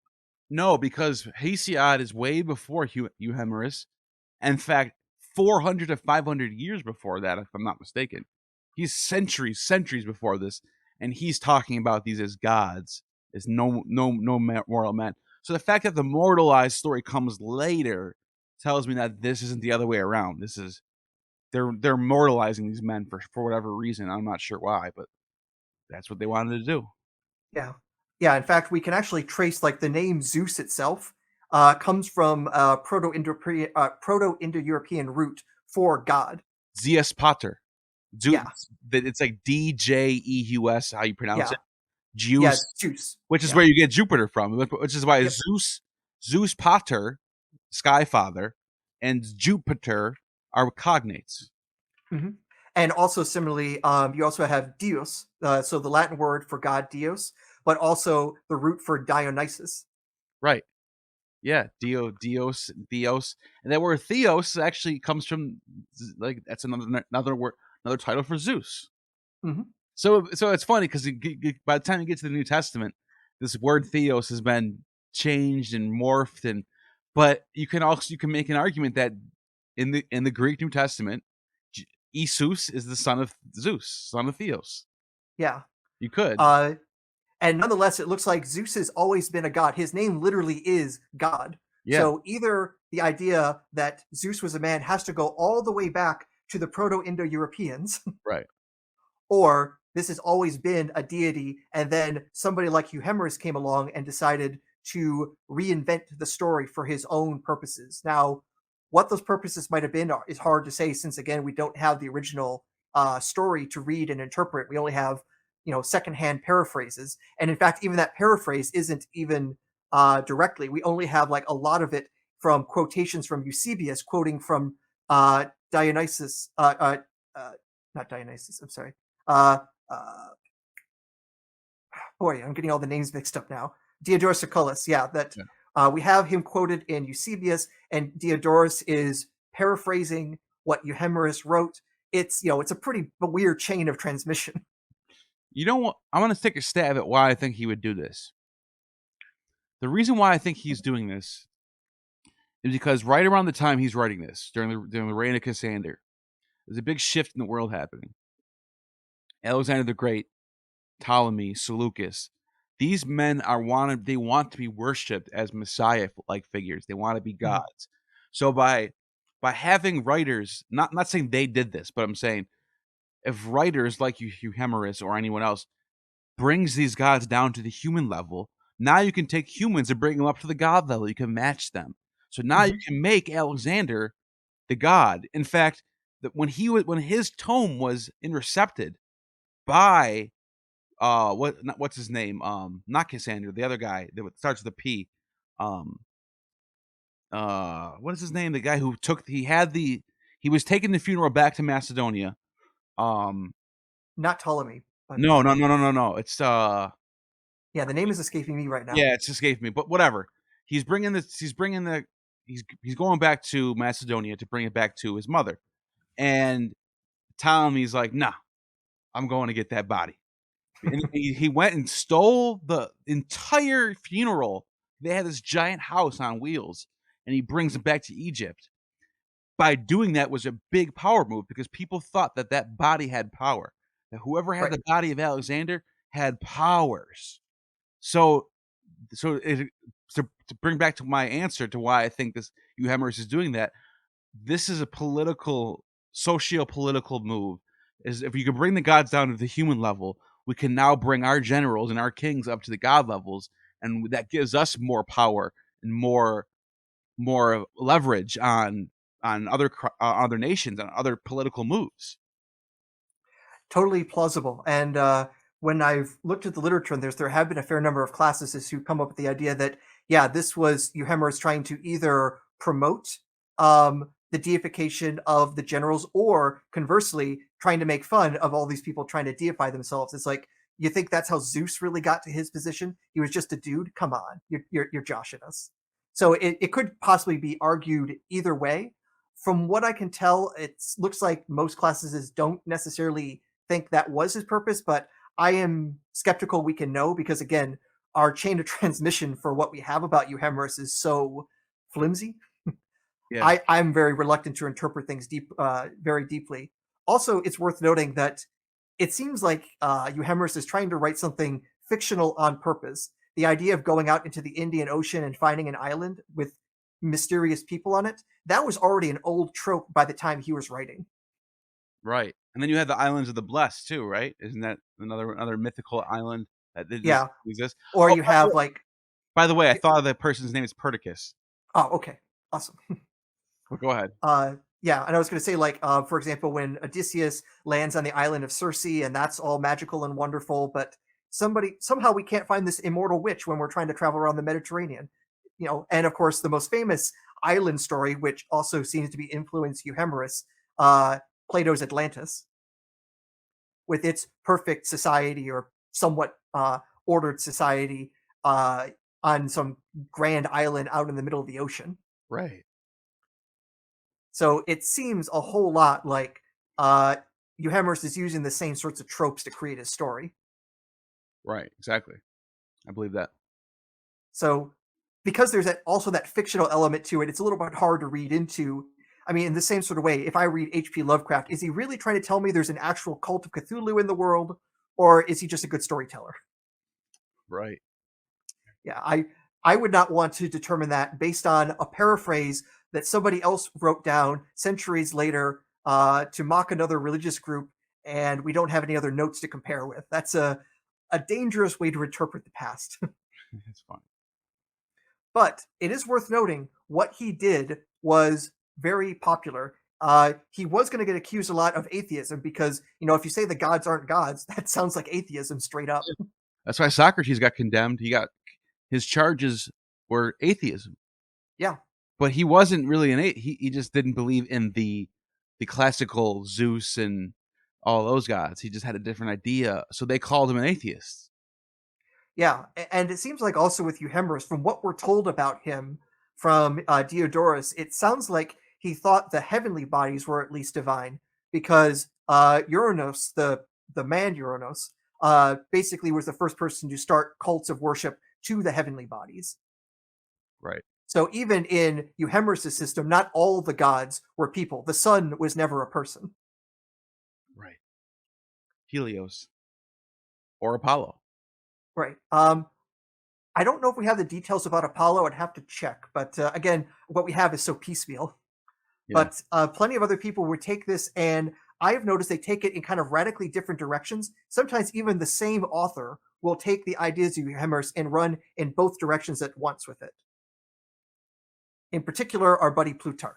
no, because Hesiod is way before Euhemerus. In fact, 400 to 500 years before that, if I'm not mistaken. He's centuries before this, and he's talking about these as gods. Is no mortal men. So the fact that the mortalized story comes later tells me that this isn't the other way around. This is they're mortalizing these men for whatever reason. I'm not sure why, but that's what they wanted to do. Yeah. Yeah, in fact, we can actually trace like the name Zeus itself comes from Proto-Indo-European root for God. Zeus Pater. Yeah. It's like Djeus, how you pronounce Yeah. it. Yeah, Zeus, it's Zeus. which is Yeah. where you get Jupiter from, which is why Yep. Zeus Pater, Sky Father, and Jupiter are cognates. Hmm. And also similarly, you also have Deus, so the Latin word for God, Deus, but also the root for Dionysus. Right. Yeah, Theos, and that word Theos actually comes from like that's another word, another title for Zeus. Hmm. So it's funny because by the time you get to the New Testament, this word Theos has been changed and morphed, but you can make an argument that in the Greek New Testament, Isus is the son of Zeus, son of Theos. Yeah. You could, Uh, and nonetheless, it looks like Zeus has always been a god. His name literally is God. yeah, So either the idea that Zeus was a man has to go all the way back to the Proto Indo Europeans, right. or this has always been a deity, and then somebody like Euhemeris came along and decided to reinvent the story for his own purposes. Now, what those purposes might have been is hard to say, since again we don't have the original story to read and interpret. We only have secondhand paraphrases, and in fact, even that paraphrase isn't even directly. We only have like a lot of it from quotations from Eusebius, quoting from Dionysus. Not Dionysus. I'm sorry. Uh, uh, Boy, I'm getting all the names mixed up now. Diodorus Siculus, yeah, that Yeah. we have him quoted in Eusebius, and Diodorus is paraphrasing what Euhemeris wrote. It's a pretty weird chain of transmission. You know what? I'm gonna take a stab at why I think he would do this. The reason why I think he's doing this is because right around the time he's writing this, during the reign of Cassander, there's a big shift in the world happening. Alexander the Great, Ptolemy, Seleucus, these men they want to be worshipped as Messiah like figures. They want to be Mhm. gods. So by having writers, not saying they did this, but I'm saying if writers like Euhemeris or anyone else brings these gods down to the human level, now you can take humans and bring them up to the god level. You can match them. So now you Mhm. can make Alexander the god. In fact, when his tome was intercepted by what's his name? Not Cassandra, the other guy that starts with a P. Um what is his name? The guy who he was taking the funeral back to Macedonia. Um Not Ptolemy, but no. It's yeah, the name is escaping me right now. yeah, it's escaped me, but whatever. He's going back to Macedonia to bring it back to his mother. And Ptolemy's like, "Nah, I'm going to get that body." And he went and stole the entire funeral. They had this giant house on wheels, and he brings it back to Egypt. By doing that was a big power move because people thought that that body had power. That whoever had Right. the body of Alexander had powers. So, so it, to bring back to my answer to why I think this Euhemerus is doing that, this is a socio-political move. Is if you can bring the gods down to the human level, we can now bring our generals and our kings up to the god levels, and that gives us more power and more leverage on other nations, on other political moves. Totally plausible. And when I've looked at the literature, and there have been a fair number of classicists who come up with the idea that yeah, this was Euhemerus trying to either promote the deification of the generals, or conversely, trying to make fun of all these people trying to deify themselves. It's like, you think that's how Zeus really got to his position? He was just a dude. Come on, you're joshing us. So it could possibly be argued either way. From what I can tell, it looks like most classicists don't necessarily think that was his purpose, but I am skeptical we can know, because again, our chain of transmission for what we have about Euhemerus is so flimsy. Yeah, I'm very reluctant to interpret things very deeply. Also, it's worth noting that it seems like Euhemerus is trying to write something fictional on purpose. the idea of going out into the Indian Ocean and finding an island with mysterious people on it, that was already an old trope by the time he was writing. Right. And then you have the Islands of the Blessed too, right? Isn't that another mythical island that did just Yeah. exist? Or Oh, you have like, by the way, I thought the person's name is Perdiccas. oh, okay, awesome. But go ahead. Yeah, and I was going to say, like, for example, when Odysseus lands on the island of Circe, and that's all magical and wonderful, but somehow we can't find this immortal witch when we're trying to travel around the Mediterranean, and of course the most famous island story, which also seems to be influenced Euhemeris, uh, Plato's Atlantis, with its perfect society or somewhat ordered society uh, on some grand island out in the middle of the ocean. Right. So it seems a whole lot like uh, Euhemerus is using the same sorts of tropes to create his story. Right. Exactly. I believe that. So because there's also that fictional element to it, it's a little bit hard to read into. I mean, in the same sort of way, if I read H.P. Lovecraft, is he really trying to tell me there's an actual cult of Cthulhu in the world, or is he just a good storyteller? Right. Yeah, I would not want to determine that based on a paraphrase that somebody else wrote down centuries later to mock another religious group, and we don't have any other notes to compare with. That's a dangerous way to interpret the past. It's fine. But it is worth noting what he did was very popular. He was going to get accused a lot of atheism because, if you say the gods aren't gods, that sounds like atheism straight up. That's why Socrates got condemned. His charges were atheism. Yeah. But he wasn't really he just didn't believe in the classical Zeus and all those gods. He just had a different idea. So they called him an atheist. Yeah, and it seems like also with Euhemerus, from what we're told about him from Diodorus, it sounds like he thought the heavenly bodies were at least divine because Uranus, the man Uranus, basically was the first person to start cults of worship to the heavenly bodies. Right. So even in Euhemerus' system, not all the gods were people. The sun was never a person. Right. Helios or Apollo. Right. I don't know if we have the details about Apollo. I'd have to check. But again, what we have is so piecemeal. Yeah. But plenty of other people would take this, and I have noticed they take it in kind of radically different directions. Sometimes even the same author will take the ideas of Euhemerus and run in both directions at once with it. In particular, our buddy Plutarch.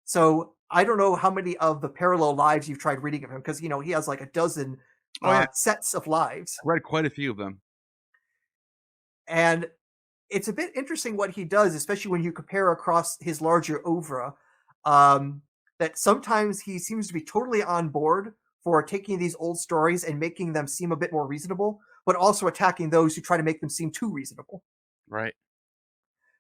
So I don't know how many of the parallel lives you've tried reading of him, because he has like a dozen Oh yeah. sets of lives. I read quite a few of them. And it's a bit interesting what he does, especially when you compare across his larger oeuvre. That sometimes he seems to be totally on board for taking these old stories and making them seem a bit more reasonable, but also attacking those who try to make them seem too reasonable. Right.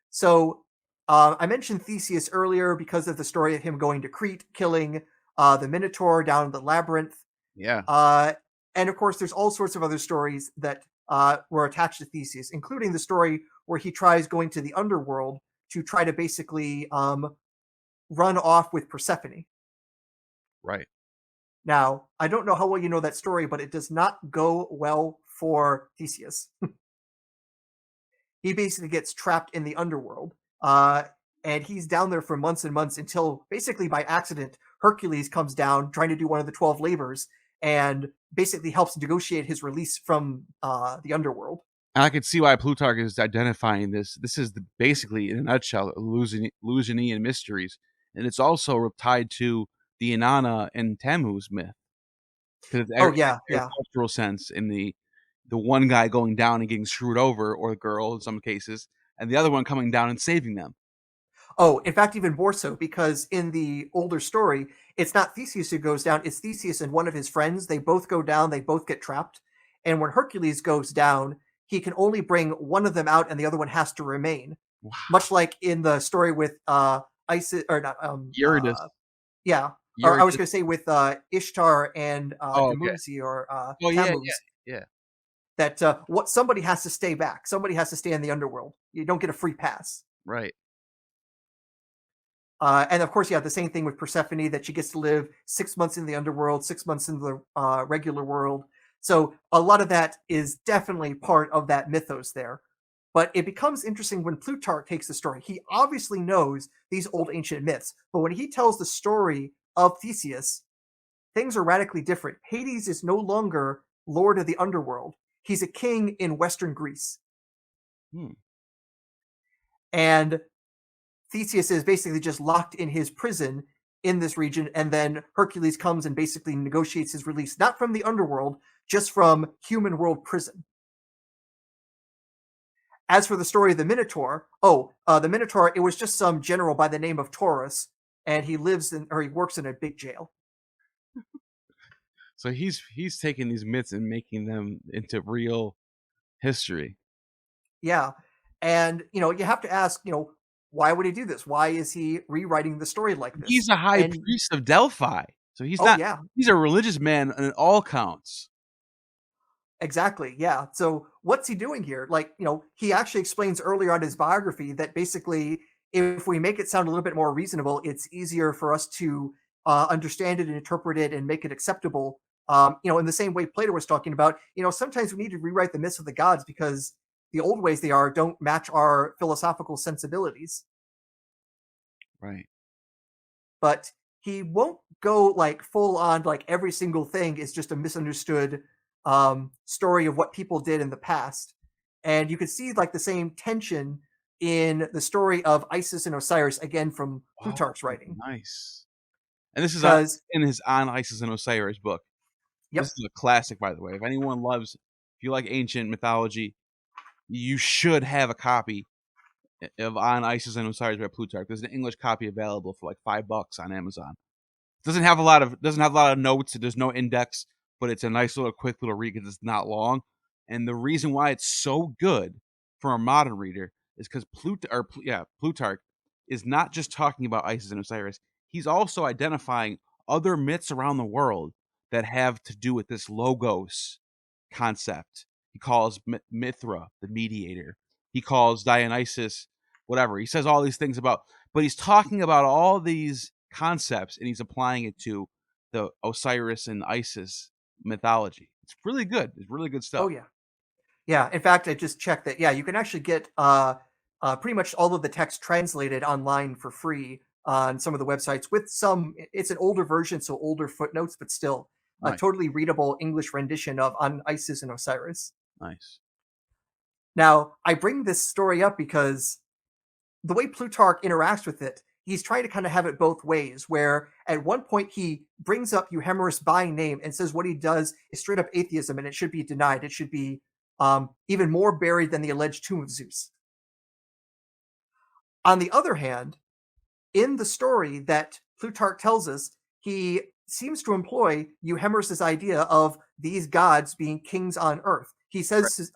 So I mentioned Theseus earlier because of the story of him going to Crete, killing the Minotaur down in the labyrinth. Yeah. And of course, there's all sorts of other stories that were attached to Theseus, including the story where he tries going to the underworld to try to basically run off with Persephone. Right. Now, I don't know how well you know that story, but it does not go well for Theseus. He basically gets trapped in the underworld, and he's down there for months and months until basically by accident, Hercules comes down trying to do one of the 12 labors and basically helps negotiate his release from the underworld. And I could see why Plutarch is identifying this. This is basically, in a nutshell, Eleusinian mysteries, and it's also tied to the Inanna and Tammuz myth because it's Oh yeah, yeah. agricultural sense in the one guy going down and getting screwed over, or the girl in some cases, and the other one coming down and saving them. Oh, in fact, even more so, because in the older story, it's not Theseus who goes down, it's Theseus and one of his friends. They both go down, they both get trapped. And when Hercules goes down, he can only bring one of them out and the other one has to remain. Wow. Much like in the story with Isis, or not, Eurydice. yeah. Or I was Eurydice. going to say with Ishtar and Oh, okay. Dumuzi or Oh, yeah, Tammuz, yeah. that what somebody has to stay back. Somebody has to stay in the underworld. You don't get a free pass. Right. And of course, yeah, the same thing with Persephone, that she gets to live 6 months in the underworld, 6 months in the regular world. So a lot of that is definitely part of that mythos there. But it becomes interesting when Plutarch takes the story. He obviously knows these old ancient myths, but when he tells the story of Theseus, things are radically different. Hades is no longer lord of the underworld. He's a king in Western Greece. Hmm. And Theseus is basically just locked in his prison in this region, and then Hercules comes and basically negotiates his release, not from the underworld, just from human world prison. As for the story of the Minotaur, the Minotaur, it was just some general by the name of Taurus, and he works in a big jail. So he's taking these myths and making them into real history. Yeah. And, you have to ask, why would he do this? Why is he rewriting the story like this? He's a high And, priest of Delphi, so he's oh, not. yeah, He's a religious man in all counts. exactly. Yeah. So what's he doing here? Like, he actually explains earlier on his biography that basically, if we make it sound a little bit more reasonable, it's easier for us to understand it and interpret it and make it acceptable. In the same way Plato was talking about, sometimes we need to rewrite the myths of the gods because the old ways they are don't match our philosophical sensibilities. Right. But he won't go like full on like every single thing is just a misunderstood story of what people did in the past. And you could see like the same tension in the story of Isis and Osiris again from Oh, Plutarch's writing. nice. And this is Because in his On Isis and Osiris book. This yep, is a classic, by the way. If you like ancient mythology, you should have a copy of On Isis and Osiris by Plutarch. There's an English copy available for like $5 on Amazon. Doesn't have a lot of notes. There's no index, but it's a nice little quick little read because it's not long. And the reason why it's so good for a modern reader is because Plutarch is not just talking about Isis and Osiris. He's also identifying other myths around the world that have to do with this logos concept. He calls Mithra the mediator. He calls Dionysus whatever. He says all these things but he's talking about all these concepts and he's applying it to the Osiris and Isis mythology. It's really good. It's really good oh stuff. yeah, yeah. In fact, I just checked that. Yeah, you can actually get pretty much all of the text translated online for free on some of the websites. With some, it's an older version, so older footnotes, but still a Nice, totally readable English rendition of On Isis and Osiris. nice. Now, I bring this story up because the way Plutarch interacts with it, he's trying to kind of have it both ways, where at one point he brings up Euhemerus by name and says what he does is straight up atheism and it should be denied. It should be even more buried than the alleged Tomb of Zeus. On the other hand, in the story that Plutarch tells us, he seems to employ Euhemerus' idea of these gods being kings on earth. He Right. says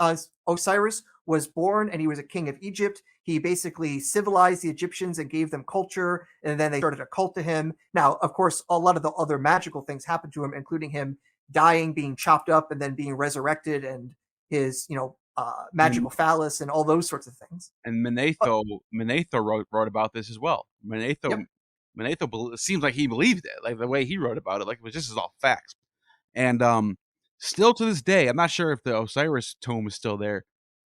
Osiris was born and he was a king of Egypt. He basically civilized the Egyptians and gave them culture, and then they started a cult to him. Now, of course, a lot of the other magical things happened to him, including him dying, being chopped up, and then being resurrected, and his, And magical phallus, and all those sorts of things. and But Manetho wrote about this as well. yep, Manetho seems like he believed it, like the way he wrote about it, like it was just as all facts. And still to this day, I'm not sure if the Osiris tomb is still there.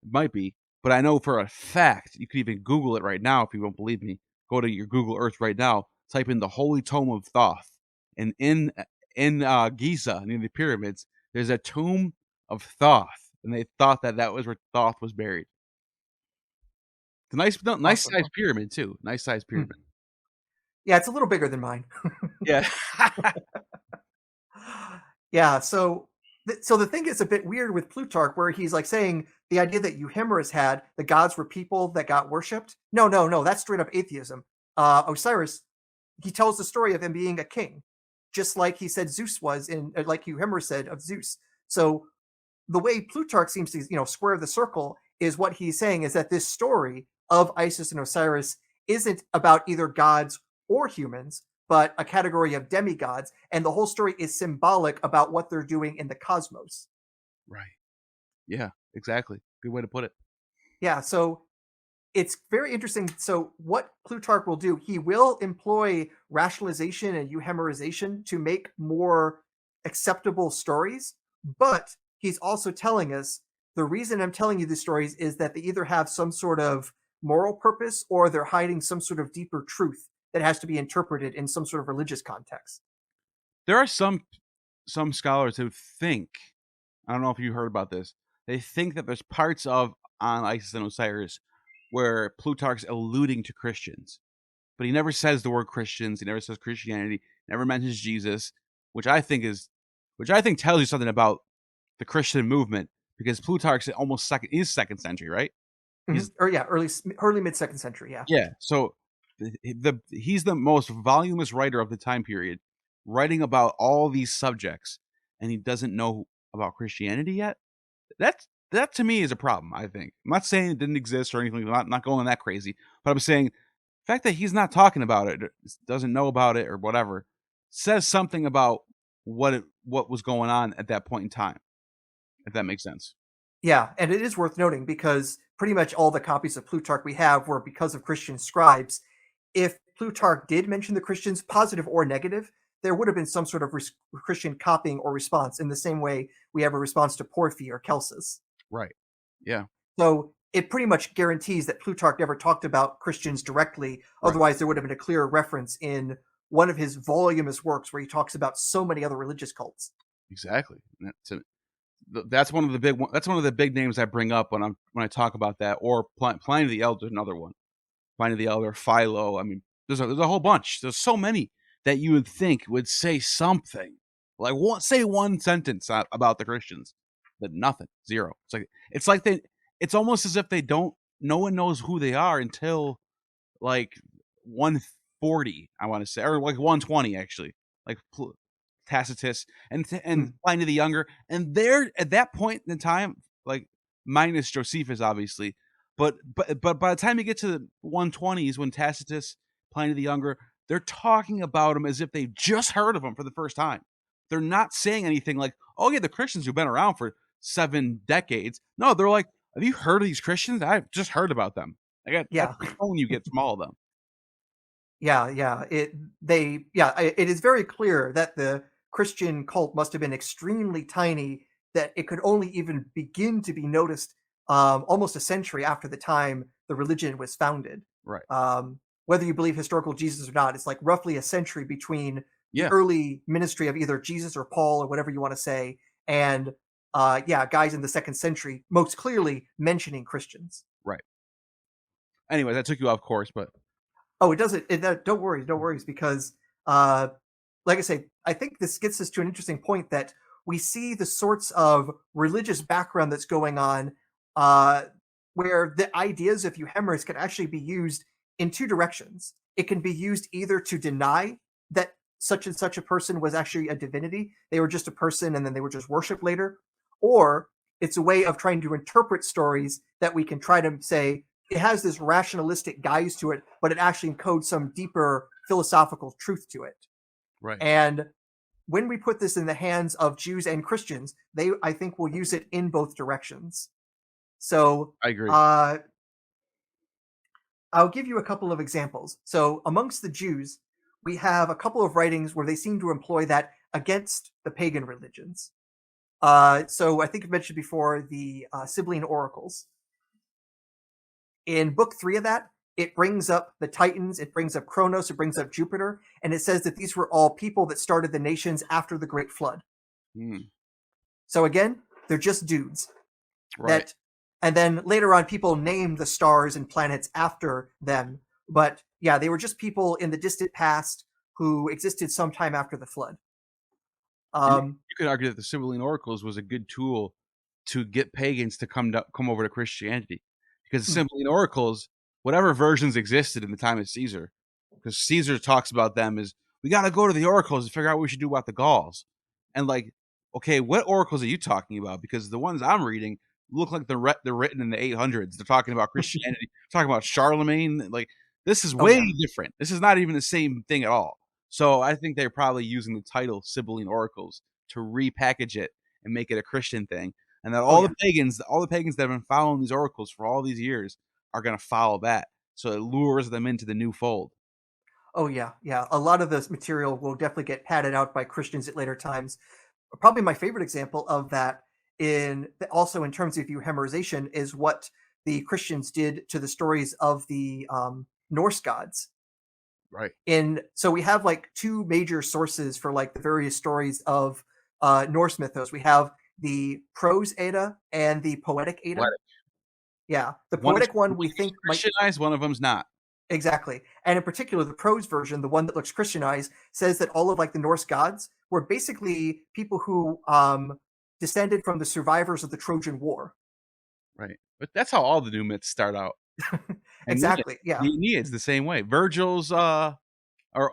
It might be, but I know for a fact you could even Google it right now if you don't believe me. Go to your Google Earth right now, type in the Holy Tomb of Thoth, and in Giza near the pyramids, there's a tomb of Thoth, and they thought that was where Thoth was buried. It's a nice awesome. sized pyramid too. Nice sized Hmm. pyramid. Yeah, it's a little bigger than mine. Yeah. Yeah, so the thing is a bit weird with Plutarch, where he's like saying the idea that Euhemerus had the gods were people that got worshipped. No, no, no, that's straight up atheism. Osiris, he tells the story of him being a king, just like he said Zeus was in, like Euhemerus said of Zeus. So the way Plutarch seems to square the circle is what he's saying is that this story of Isis and Osiris isn't about either gods or humans, but a category of demigods, and the whole story is symbolic about what they're doing in the cosmos. Right. Yeah, exactly. Good way to put it. Yeah, so it's very interesting. So what Plutarch will do, he will employ rationalization and euhemerization to make more acceptable stories, But he's also telling us the reason I'm telling you these stories is that they either have some sort of moral purpose or they're hiding some sort of deeper truth that has to be interpreted in some sort of religious context. There are some scholars who think, I don't know if you heard about this, they think that there's parts of on Isis and Osiris where Plutarch's alluding to Christians, but he never says the word Christians. He never says Christianity. Never mentions Jesus, which I think is, which I think tells you something about the Christian movement because Plutarch's almost he's second century, right? He's Or yeah, early mid second century. Yeah, yeah. So he's the most voluminous writer of the time period, writing about all these subjects, and he doesn't know about Christianity yet. That to me is a problem. I think I'm not saying it didn't exist or anything. Not going that crazy, but I'm saying the fact that he's not talking about it, doesn't know about it, or whatever, says something about what was going on at that point in time. If that makes sense. yeah, and it is worth noting because pretty much all the copies of Plutarch we have were because of Christian scribes. If Plutarch did mention the Christians, positive or negative, there would have been some sort of Christian copying or response in the same way we have a response to Porphy or Celsus. Right. Yeah. So it pretty much guarantees that Plutarch never talked about Christians directly. Right. Otherwise, there would have been a clear reference in one of his voluminous works where he talks about so many other religious cults. Exactly. That's one of the that's one of the big names I bring up when I talk about that. Or Pliny the Elder, another one. Pliny the Elder, Philo. I mean, there's a whole bunch. There's so many that you would think would say something, like say one sentence about the Christians, but nothing, zero. It's like it's almost as if they don't. No one knows who they are until like 140, I want to say, or like 120 actually, like Tacitus and Hmm. Pliny the Younger, and they're at that point in time, like minus Josephus, obviously, but by the time you get to the 120s, when Tacitus, Pliny the Younger, they're talking about him as if they've just heard of him for the first time. They're not saying anything like, "Oh yeah, the Christians who've been around for 7 decades." No, they're like, "Have you heard of these Christians? I've just heard about them." I got that's Yeah. the tone you get from all of them. Yeah. It is very clear that the Christian cult must have been extremely tiny, that it could only even begin to be noticed almost a century after the time the religion was founded. Right. Whether you believe historical Jesus or not, it's like roughly a century between the Yeah. early ministry of either Jesus or Paul or whatever you want to say, and yeah, guys in the second century most clearly mentioning Christians. Right. Anyways, I took you off course, but Oh, it doesn't. Don't worry, don't worry, because uh, like I say, I think this gets us to an interesting point that we see the sorts of religious background that's going on, uh, where the ideas of Euhemeris can actually be used in two directions. It can be used either to deny that such and such a person was actually a divinity, they were just a person and then they were just worshipped later, or it's a way of trying to interpret stories that we can try to say it has this rationalistic guise to it, but it actually encodes some deeper philosophical truth to it. right. And when we put this in the hands of Jews and Christians, they, I think, will use it in both directions. So I agree. uh, I'll give you a couple of examples. So amongst the Jews, we have a couple of writings where they seem to employ that against the pagan religions. So I think you mentioned before the Sibylline oracles. In book 3 of that, it brings up the Titans, it brings up Kronos, it brings up Jupiter, and it says that these were all people that started the nations after the Great Flood. Mm, So again, they're just dudes right. that, and then later on, people named the stars and planets after them. But yeah, they were just people in the distant past who existed sometime after the flood. And Um, you could argue that the Sibylline oracles was a good tool to get pagans to come over to Christianity, because the hmm, Sibylline oracles, whatever versions existed in the time of Caesar, because Caesar talks about them as we got to go to the oracles to figure out what we should do about the Gauls, and like, okay, what oracles are you talking about? Because the ones I'm reading look like they're written in the 800s. They're talking about Christianity, talking about Charlemagne. Like this is oh way yeah, different. This is not even the same thing at all. So I think they're probably using the title Sibylline oracles to repackage it and make it a Christian thing, and that oh yeah, all the pagans that have been following these oracles for all these years are going to follow that. So it lures them into the new fold. oh yeah, yeah. A lot of this material will definitely get padded out by Christians at later times. probably my favorite example of that also in terms of Euhemerization is what the Christians did to the stories of the Norse gods. Right. So we have like two major sources for like the various stories of Norse mythos. We have the prose Edda and the poetic Edda. What? Yeah, the One is poetic one we think might Christianized, one of them's not. exactly, and in particular, the prose version, the one that looks Christianized, says that all of like the Norse gods were basically people who descended from the survivors of the Trojan War. Right. But that's how all the new myths start out. Aeneid. Exactly, yeah, The Aeneid's the same way. Virgil's or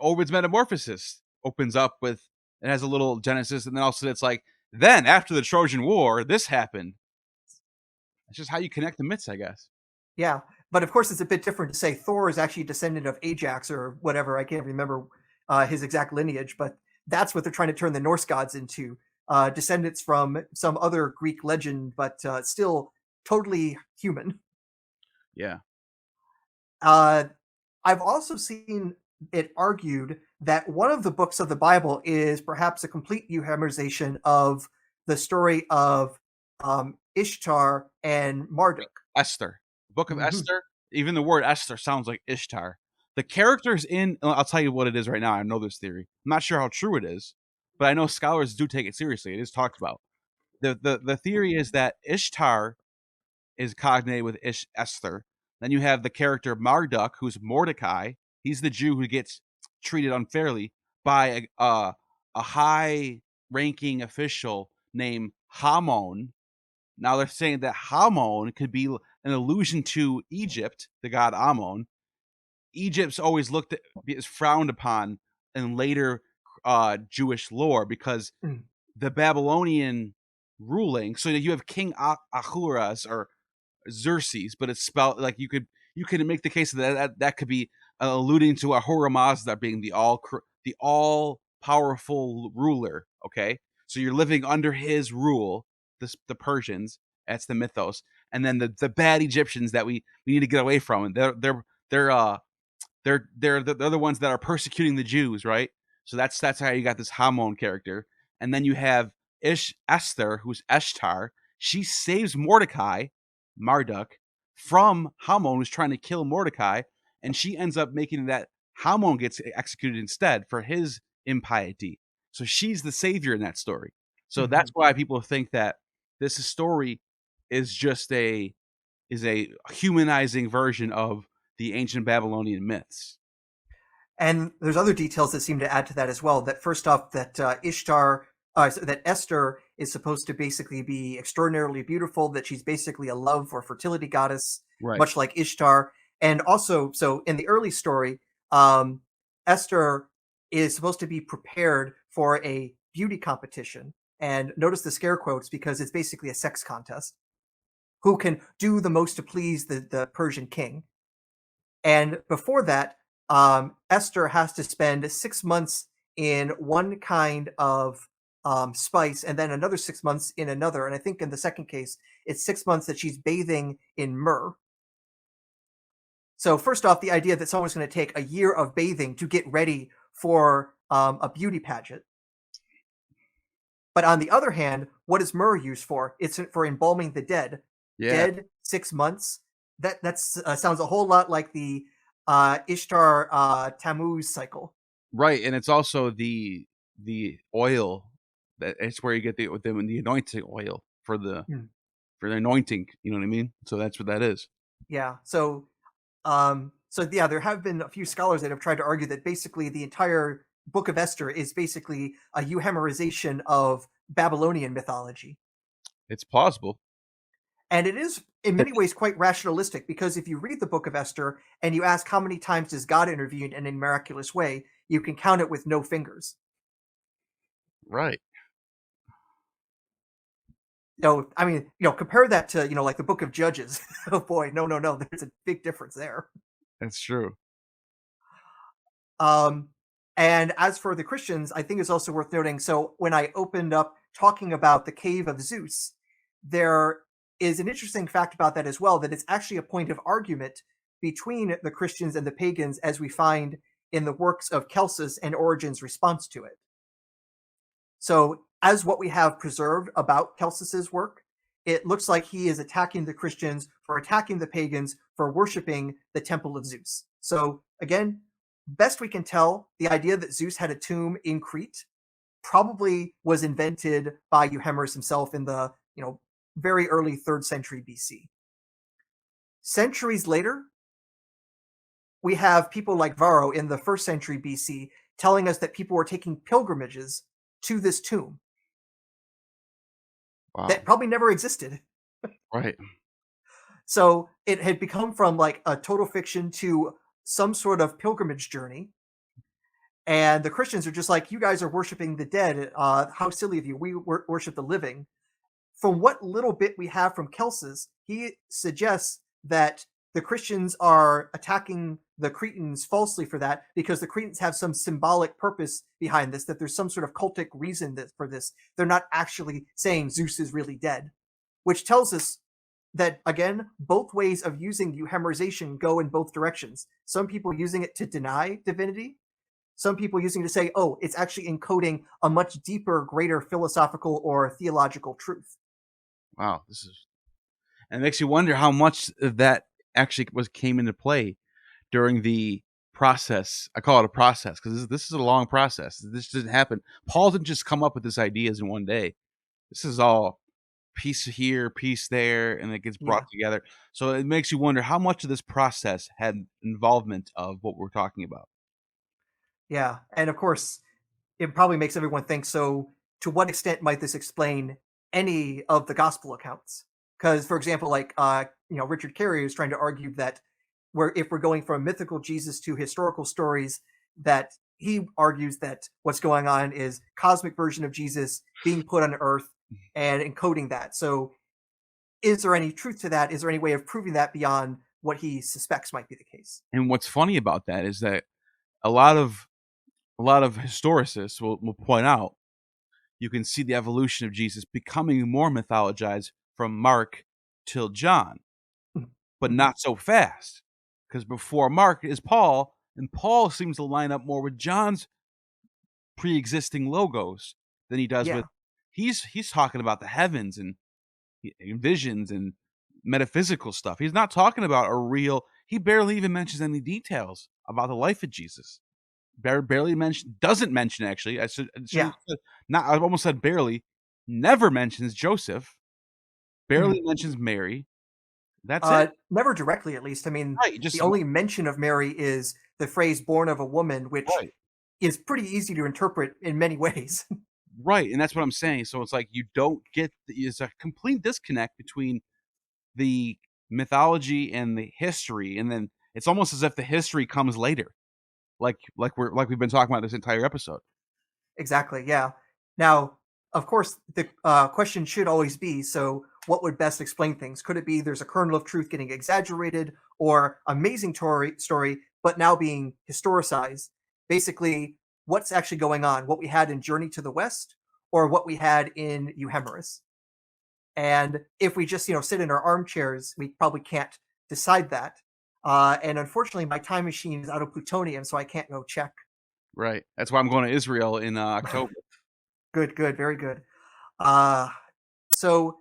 Ovid's Metamorphosis opens up with it has a little Genesis, and then also it's like then after the Trojan War, this happened. It's just how you connect the myths, I guess. yeah. But of course, it's a bit different to say Thor is actually a descendant of Ajax or whatever. I can't remember his exact lineage, but that's what they're trying to turn the Norse gods into, descendants from some other Greek legend, but still totally human. Yeah. Uh, I've also seen it argued that one of the books of the Bible is perhaps a complete euhemerization of the story of Ishtar and Marduk. Esther. Book of Mhm. Esther. Even the word Esther sounds like Ishtar. The characters in I'll tell you what it is right now. I know this theory. I'm not sure how true it is, but I know scholars do take it seriously. It is talked about. The theory is that Ishtar is cognated with Esther. Then you have the character Marduk, who's Mordecai. He's the Jew who gets treated unfairly by a high-ranking official named Hamon. Now they're saying that Hamon could be an allusion to Egypt, the god Ammon. Egypt's always looked at is frowned upon in later Jewish lore because Mm. the Babylonian ruling. So you have King Ahura's or Xerxes, but it's spelled like you could make the case that could be alluding to Ahura Mazda being the all powerful ruler. Okay, so you're living under his rule. The Persians, that's the mythos, and then the bad Egyptians that we need to get away from. And they're they're the ones that are persecuting the Jews, right? So that's how you got this Hamon character, and then you have Esther, who's Ishtar. She saves Marduk, from Hamon, who's trying to kill Mordecai, and she ends up making that Hamon gets executed instead for his impiety. So she's the savior in that story. So Mhm. that's why people think that this story is just a humanizing version of the ancient Babylonian myths. And there's other details that seem to add to that as well. That first off, that that Esther is supposed to basically be extraordinarily beautiful. That she's basically a love or fertility goddess, Right. much like Ishtar. And also, so in the early story, um, Esther is supposed to be prepared for a beauty competition. And notice the scare quotes because it's basically a sex contest. Who can do the most to please the Persian king? And before that, Esther has to spend 6 months in one kind of spice and then another 6 months in another. And I think in the second case, it's 6 months that she's bathing in myrrh. So, first off, the idea that someone's going to take a year of bathing to get ready for a beauty pageant. But on the other hand, what is myrrh used for? It's for embalming the dead. Yeah. Dead 6 months. That's sounds a whole lot like the Ishtar Tammuz cycle. Right, and it's also the oil that it's where you get the anointing oil Hmm. for the anointing, you know what I mean? So that's what that is. Yeah. So yeah, there have been a few scholars that have tried to argue that basically the entire Book of Esther is basically a euhemerization of Babylonian mythology. It's plausible. And it is, in many ways, quite rationalistic because if you read the Book of Esther and you ask how many times does God intervene in a miraculous way, you can count it with no fingers. Right. I mean, compare that to, like the Book of Judges. Oh boy, no, there's a big difference there. That's true. Um, and as for the Christians, I think it's also worth noting. So when I opened up talking about the cave of Zeus, there is an interesting fact about that as well, that it's actually a point of argument between the Christians and the pagans, as we find in the works of Celsus and Origen's response to it. So as what we have preserved about Celsus's work, it looks like he is attacking the Christians for attacking the pagans for worshiping the Temple of Zeus. So again, best we can tell, the idea that Zeus had a tomb in Crete probably was invented by Euhemerus himself in the very early 3rd century BC. Centuries later, we have people like Varro in the 1st century BC telling us that people were taking pilgrimages to this tomb Wow. that probably never existed. Right. So it had become from like a total fiction to some sort of pilgrimage journey. And the Christians are just like, you guys are worshiping the dead. How silly of you. We worship the living. From what little bit we have from Celsus, he suggests that the Christians are attacking the Cretans falsely for that because the Cretans have some symbolic purpose behind this, that there's some sort of cultic reason for this. They're not actually saying Zeus is really dead, which tells us that, again, both ways of using euhemerization go in both directions. Some people using it to deny divinity, some people using it to say, oh, it's actually encoding a much deeper, greater philosophical or theological truth. Wow, and it makes you wonder how much of that actually came into play during the process. I call it a process because this is a long process. This didn't happen. Paul didn't just come up with these ideas in one day. This is all piece here, piece there, and it gets brought together. So it makes you wonder how much of this process had involvement of what we're talking about. Yeah, and of course, it probably makes everyone think, so to what extent might this explain any of the gospel accounts? Because, for example, like Richard Carey is trying to argue that if we're going from mythical Jesus to historical stories, that he argues that what's going on is cosmic version of Jesus being put on Earth and encoding that. So, is there any truth to that? Is there any way of proving that beyond what he suspects might be the case? And what's funny about that is that a lot of historicists will point out you can see the evolution of Jesus becoming more mythologized from Mark till John, but not so fast. Because before Mark is Paul, and Paul seems to line up more with John's pre-existing logos than he does with he's talking about the heavens and visions and metaphysical stuff. He's not talking about a real. He barely even mentions any details about the life of Jesus. Barely doesn't mention actually. I almost said barely. Never mentions Joseph. Barely mentions Mary. That's it. Never directly, at least. I mean, Right. the only mention of Mary is the phrase "born of a woman," which right. is pretty easy to interpret in many ways. Right, and that's what I'm saying. So it's like you don't get it's a complete disconnect between the mythology and the history, and then it's almost as if the history comes later. Like we've been talking about this entire episode. Exactly, yeah. Now, of course, the question should always be, so what would best explain things? Could it be there's a kernel of truth getting exaggerated, or amazing story, but now being historicized? Basically, what's actually going on? What we had in Journey to the West, or what we had in Euhemeris? And if we just, sit in our armchairs, we probably can't decide that. And unfortunately, my time machine is out of plutonium, so I can't go check. Right. That's why I'm going to Israel in October. Good, very good. Uh, so,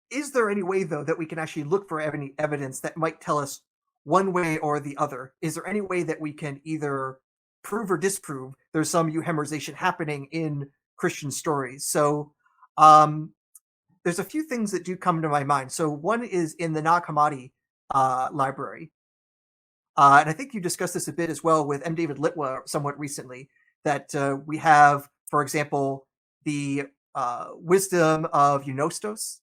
is there any way, though, that we can actually look for any evidence that might tell us one way or the other? Is there any way that we can either prove or disprove there's some euhemerization happening in Christian stories? So, there's a few things that do come to my mind. So, one is in the Nag Hammadi library. And I think you discussed this a bit as well with M. David Litwa somewhat recently, that we have, for example, the wisdom of Eunostos,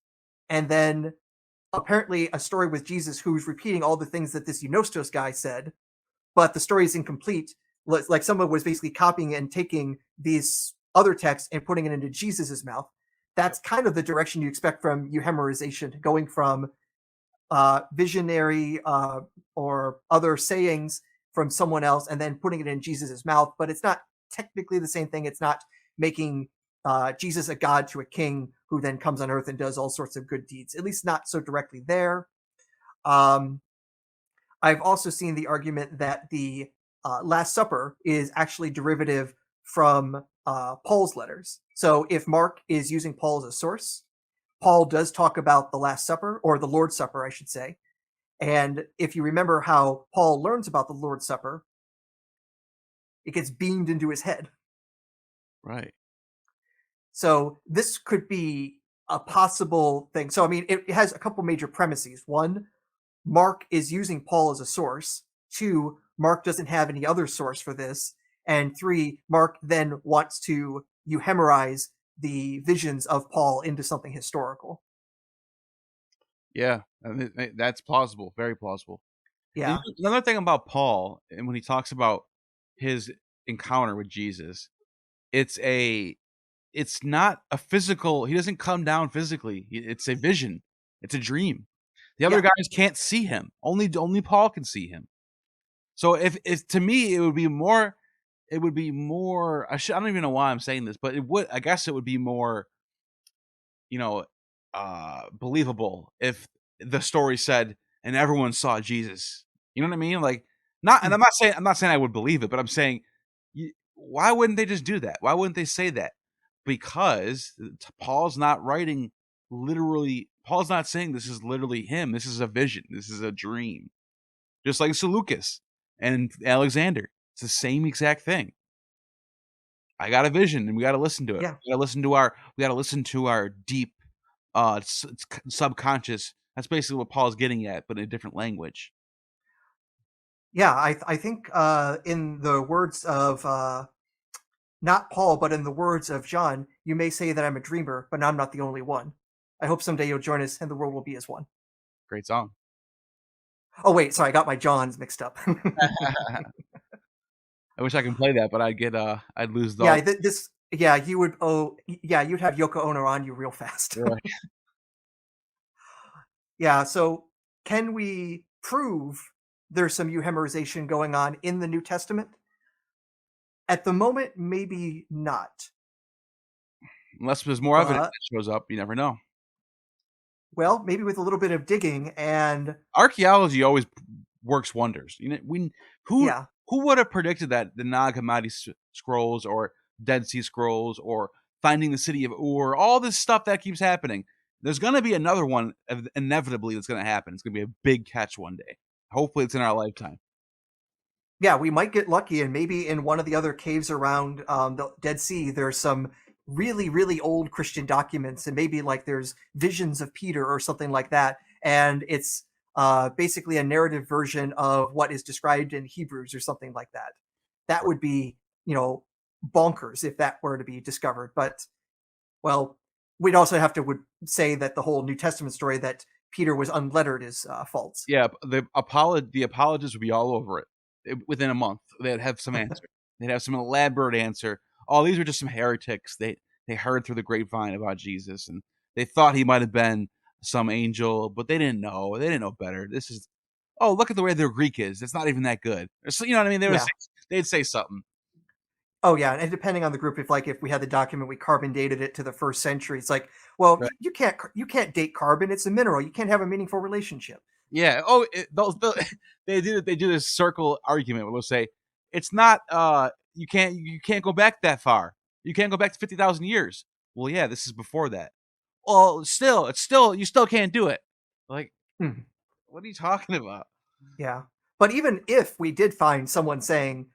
and then apparently a story with Jesus who's repeating all the things that this Eunostos guy said, but the story is incomplete. Like someone was basically copying and taking these other texts and putting it into Jesus's mouth. That's kind of the direction you expect from euhemerization, going from visionary or other sayings from someone else and then putting it in Jesus's mouth. But it's not technically the same thing. It's not making Jesus a god to a king who then comes on earth and does all sorts of good deeds, at least not so directly there. I've also seen the argument that the Last Supper is actually derivative from Paul's letters. So if Mark is using Paul as a source, Paul does talk about the Last Supper, or the Lord's Supper, I should say. And if you remember how Paul learns about the Lord's Supper, it gets beamed into his head. Right. So this could be a possible thing. So, I mean, it has a couple major premises. One, Mark is using Paul as a source. Two, Mark doesn't have any other source for this. And three, Mark then wants to euhemerize the visions of Paul into something historical. Yeah, that's plausible, very plausible. And Yeah. another thing about Paul, and when he talks about his encounter with Jesus, it's a it's not a physical. He doesn't come down physically. It's a vision. It's a dream. The other Yeah. guys can't see him. Only Paul can see him. So if to me it would be more. It would be more. I don't even know why I'm saying this, but it would. I guess it would be more, you know, believable if the story said and everyone saw Jesus. You know what I mean? Like, not. And Mm. I'm not saying I would believe it, but I'm saying, why wouldn't they just do that? Why wouldn't they say that? Because Paul's not writing literally. Paul's not saying this is literally him. This is a vision. This is a dream. Just like Seleucus and Alexander. It's the same exact thing. I got a vision, and we got to listen to it. Yeah. We got to listen to our deep, subconscious. That's basically what Paul's getting at, but in a different language. Yeah. I think in the words of not Paul, but in the words of John, you may say that I'm a dreamer, but I'm not the only one. I hope someday you'll join us and the world will be as one. Great song. Oh, wait, sorry, I got my Johns mixed up. I wish I could play that, but I'd lose the. Yeah, yeah, you would, yeah, you'd have Yoko Ono on you real fast. Right. Yeah, so can we prove there's some euhemerization going on in the New Testament? At the moment, maybe not. Unless there's more evidence But, that shows up, you never know. well, maybe with a little bit of digging and, Archaeology always works wonders. You know, who yeah, who would have predicted that the Nag Hammadi scrolls or Dead Sea Scrolls or finding the city of Ur, all this stuff that keeps happening. There's going to be another one inevitably that's going to happen. It's going to be a big catch one day. Hopefully, it's in our lifetime. yeah, we might get lucky, and maybe in one of the other caves around the Dead Sea, there's some really, really old Christian documents, and maybe like there's visions of Peter or something like that, and it's basically a narrative version of what is described in Hebrews or something like that. That would be, bonkers if that were to be discovered. But, well, we'd also have to would say that the whole New Testament story that Peter was unlettered is false. Yeah, the apologists would be all over it. Within a month. They'd have some answer. They'd have some elaborate answer. Oh, these are just some heretics. They heard through the grapevine about Jesus, and they thought he might have been some angel, but they didn't know. They didn't know better. This is, oh, look at the way their Greek is. It's not even that good. So, you know what I mean? Yeah. They'd say something. Oh yeah, and depending on the group, if we had the document, we carbon dated it to the first century. It's like, well, Right. you can't date carbon. It's a mineral. You can't have a meaningful relationship. Yeah. Oh, they do this circle argument where they'll say it's not. You can't go back that far. You can't go back to 50,000 years. Well, yeah, this is before that. Well, it's still you still can't do it. Like, Hmm. what are you talking about? Yeah, but even if we did find someone saying,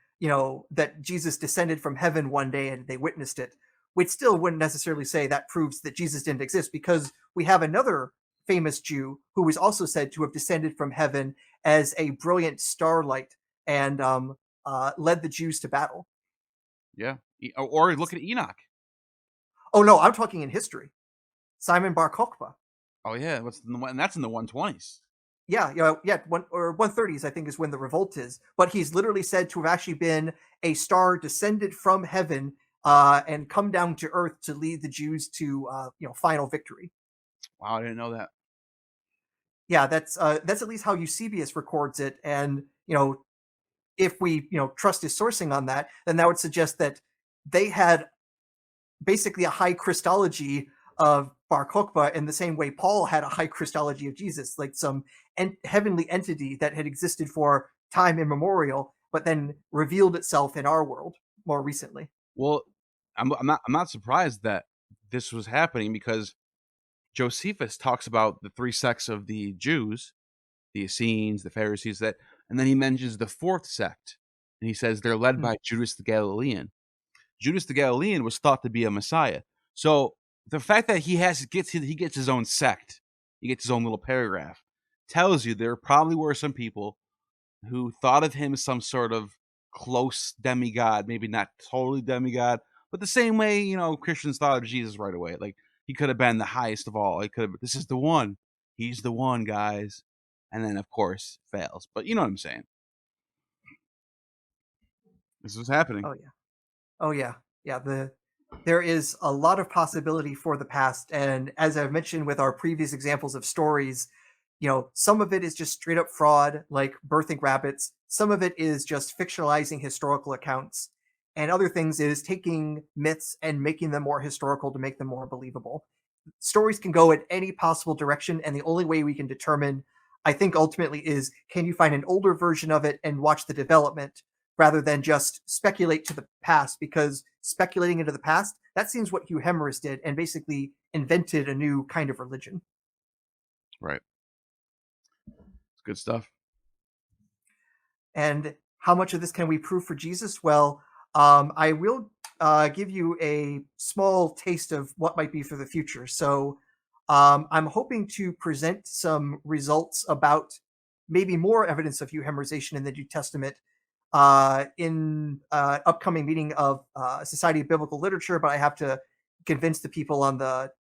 that Jesus descended from heaven one day and they witnessed it, we still wouldn't necessarily say that proves that Jesus didn't exist, because we have another famous Jew who was also said to have descended from heaven as a brilliant starlight and led the Jews to battle. Yeah. Or look at Enoch. Oh no, I'm talking in history. Simon Bar Kokhba. Oh yeah, and that's in the 120s. Yeah, yeah, 130s, I think, is when the revolt is. But he's literally said to have actually been a star descended from heaven and come down to earth to lead the Jews to final victory. Wow, I didn't know that. Yeah, that's at least how Eusebius records it, and if we trust his sourcing on that, then that would suggest that they had basically a high Christology of Bar Kokhba in the same way Paul had a high Christology of Jesus, like some heavenly entity that had existed for time immemorial, but then revealed itself in our world more recently. Well, I'm not surprised that this was happening because Josephus talks about the three sects of the Jews, the Essenes, the Pharisees, and then he mentions the fourth sect, and he says they're led Hmm. by Judas the Galilean. Judas the Galilean was thought to be a Messiah. So the fact that he gets his own sect, he gets his own little paragraph, tells you there probably were some people who thought of him as some sort of close demigod, maybe not totally demigod, but the same way, Christians thought of Jesus right away. Like he could have been the highest of all. He could have, this is the one. He's the one, guys. And then of course fails. But you know what I'm saying. This was happening. Oh yeah. Oh yeah. Yeah. There is a lot of possibility for the past, and as I've mentioned with our previous examples of stories, some of it is just straight up fraud, like birthing rabbits. Some of it is just fictionalizing historical accounts, and other things is taking myths and making them more historical to make them more believable. Stories can go in any possible direction, and the only way we can determine, I think, ultimately is, can you find an older version of it and watch the development rather than just speculate to the past? Because speculating into the past, that seems what Euhemerus did and basically invented a new kind of religion. Right. It's good stuff. And how much of this can we prove for Jesus? Well, I will give you a small taste of what might be for the future. So I'm hoping to present some results about maybe more evidence of Euhemerization in the New Testament in upcoming meeting of Society of Biblical Literature, but I have to convince the people on the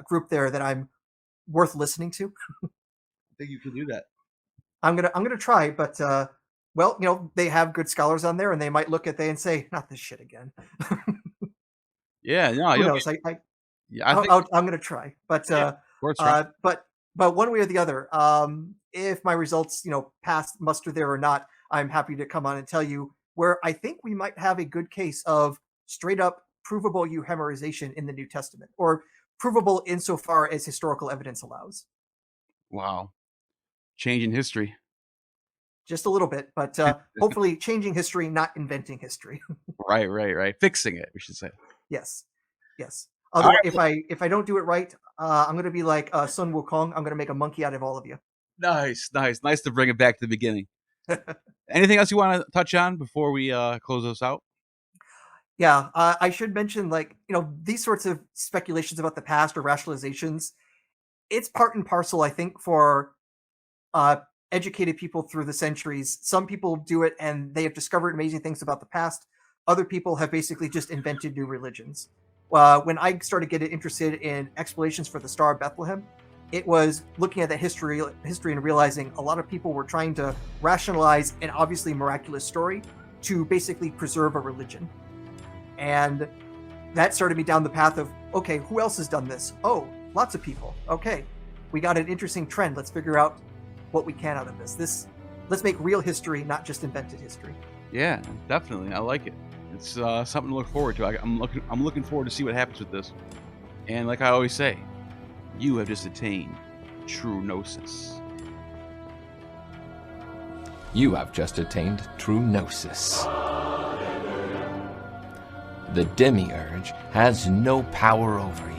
group there that I'm worth listening to. I think you can do that. I'm gonna try, but well, they have good scholars on there, and they might look at they and say, "Not this shit again." Yeah, no, Who you'll be. knows? I Yeah, I think. I'm gonna try, but Yeah, worth trying. but one way or the other, if my results pass muster there or not, I'm happy to come on and tell you where I think we might have a good case of straight up provable euhemerization in the New Testament, or provable insofar as historical evidence allows. Wow, changing history. Just a little bit, but hopefully changing history, not inventing history. Right. Fixing it, we should say. Yes, yes. All Otherwise, right. if I don't do it right, I'm gonna be like Sun Wukong. I'm gonna make a monkey out of all of you. Nice to bring it back to the beginning. Anything else you want to touch on before we close this out? Yeah, I should mention, like, these sorts of speculations about the past or rationalizations. It's part and parcel, I think, for uh, educated people through the centuries. Some people do it and they have discovered amazing things about the past. Other people have basically just invented new religions. When I started getting interested in explanations for the Star of Bethlehem, it was looking at that history and realizing a lot of people were trying to rationalize an obviously miraculous story to basically preserve a religion. And that started me down the path of, okay, who else has done this? Oh, lots of people. Okay, we got an interesting trend. Let's figure out what we can out of this. Let's make real history, not just invented history. Yeah, definitely. I like it. It's something to look forward to. I'm looking forward to see what happens with this. And like I always say, you have just attained true gnosis. You have just attained true gnosis. The demiurge has no power over you.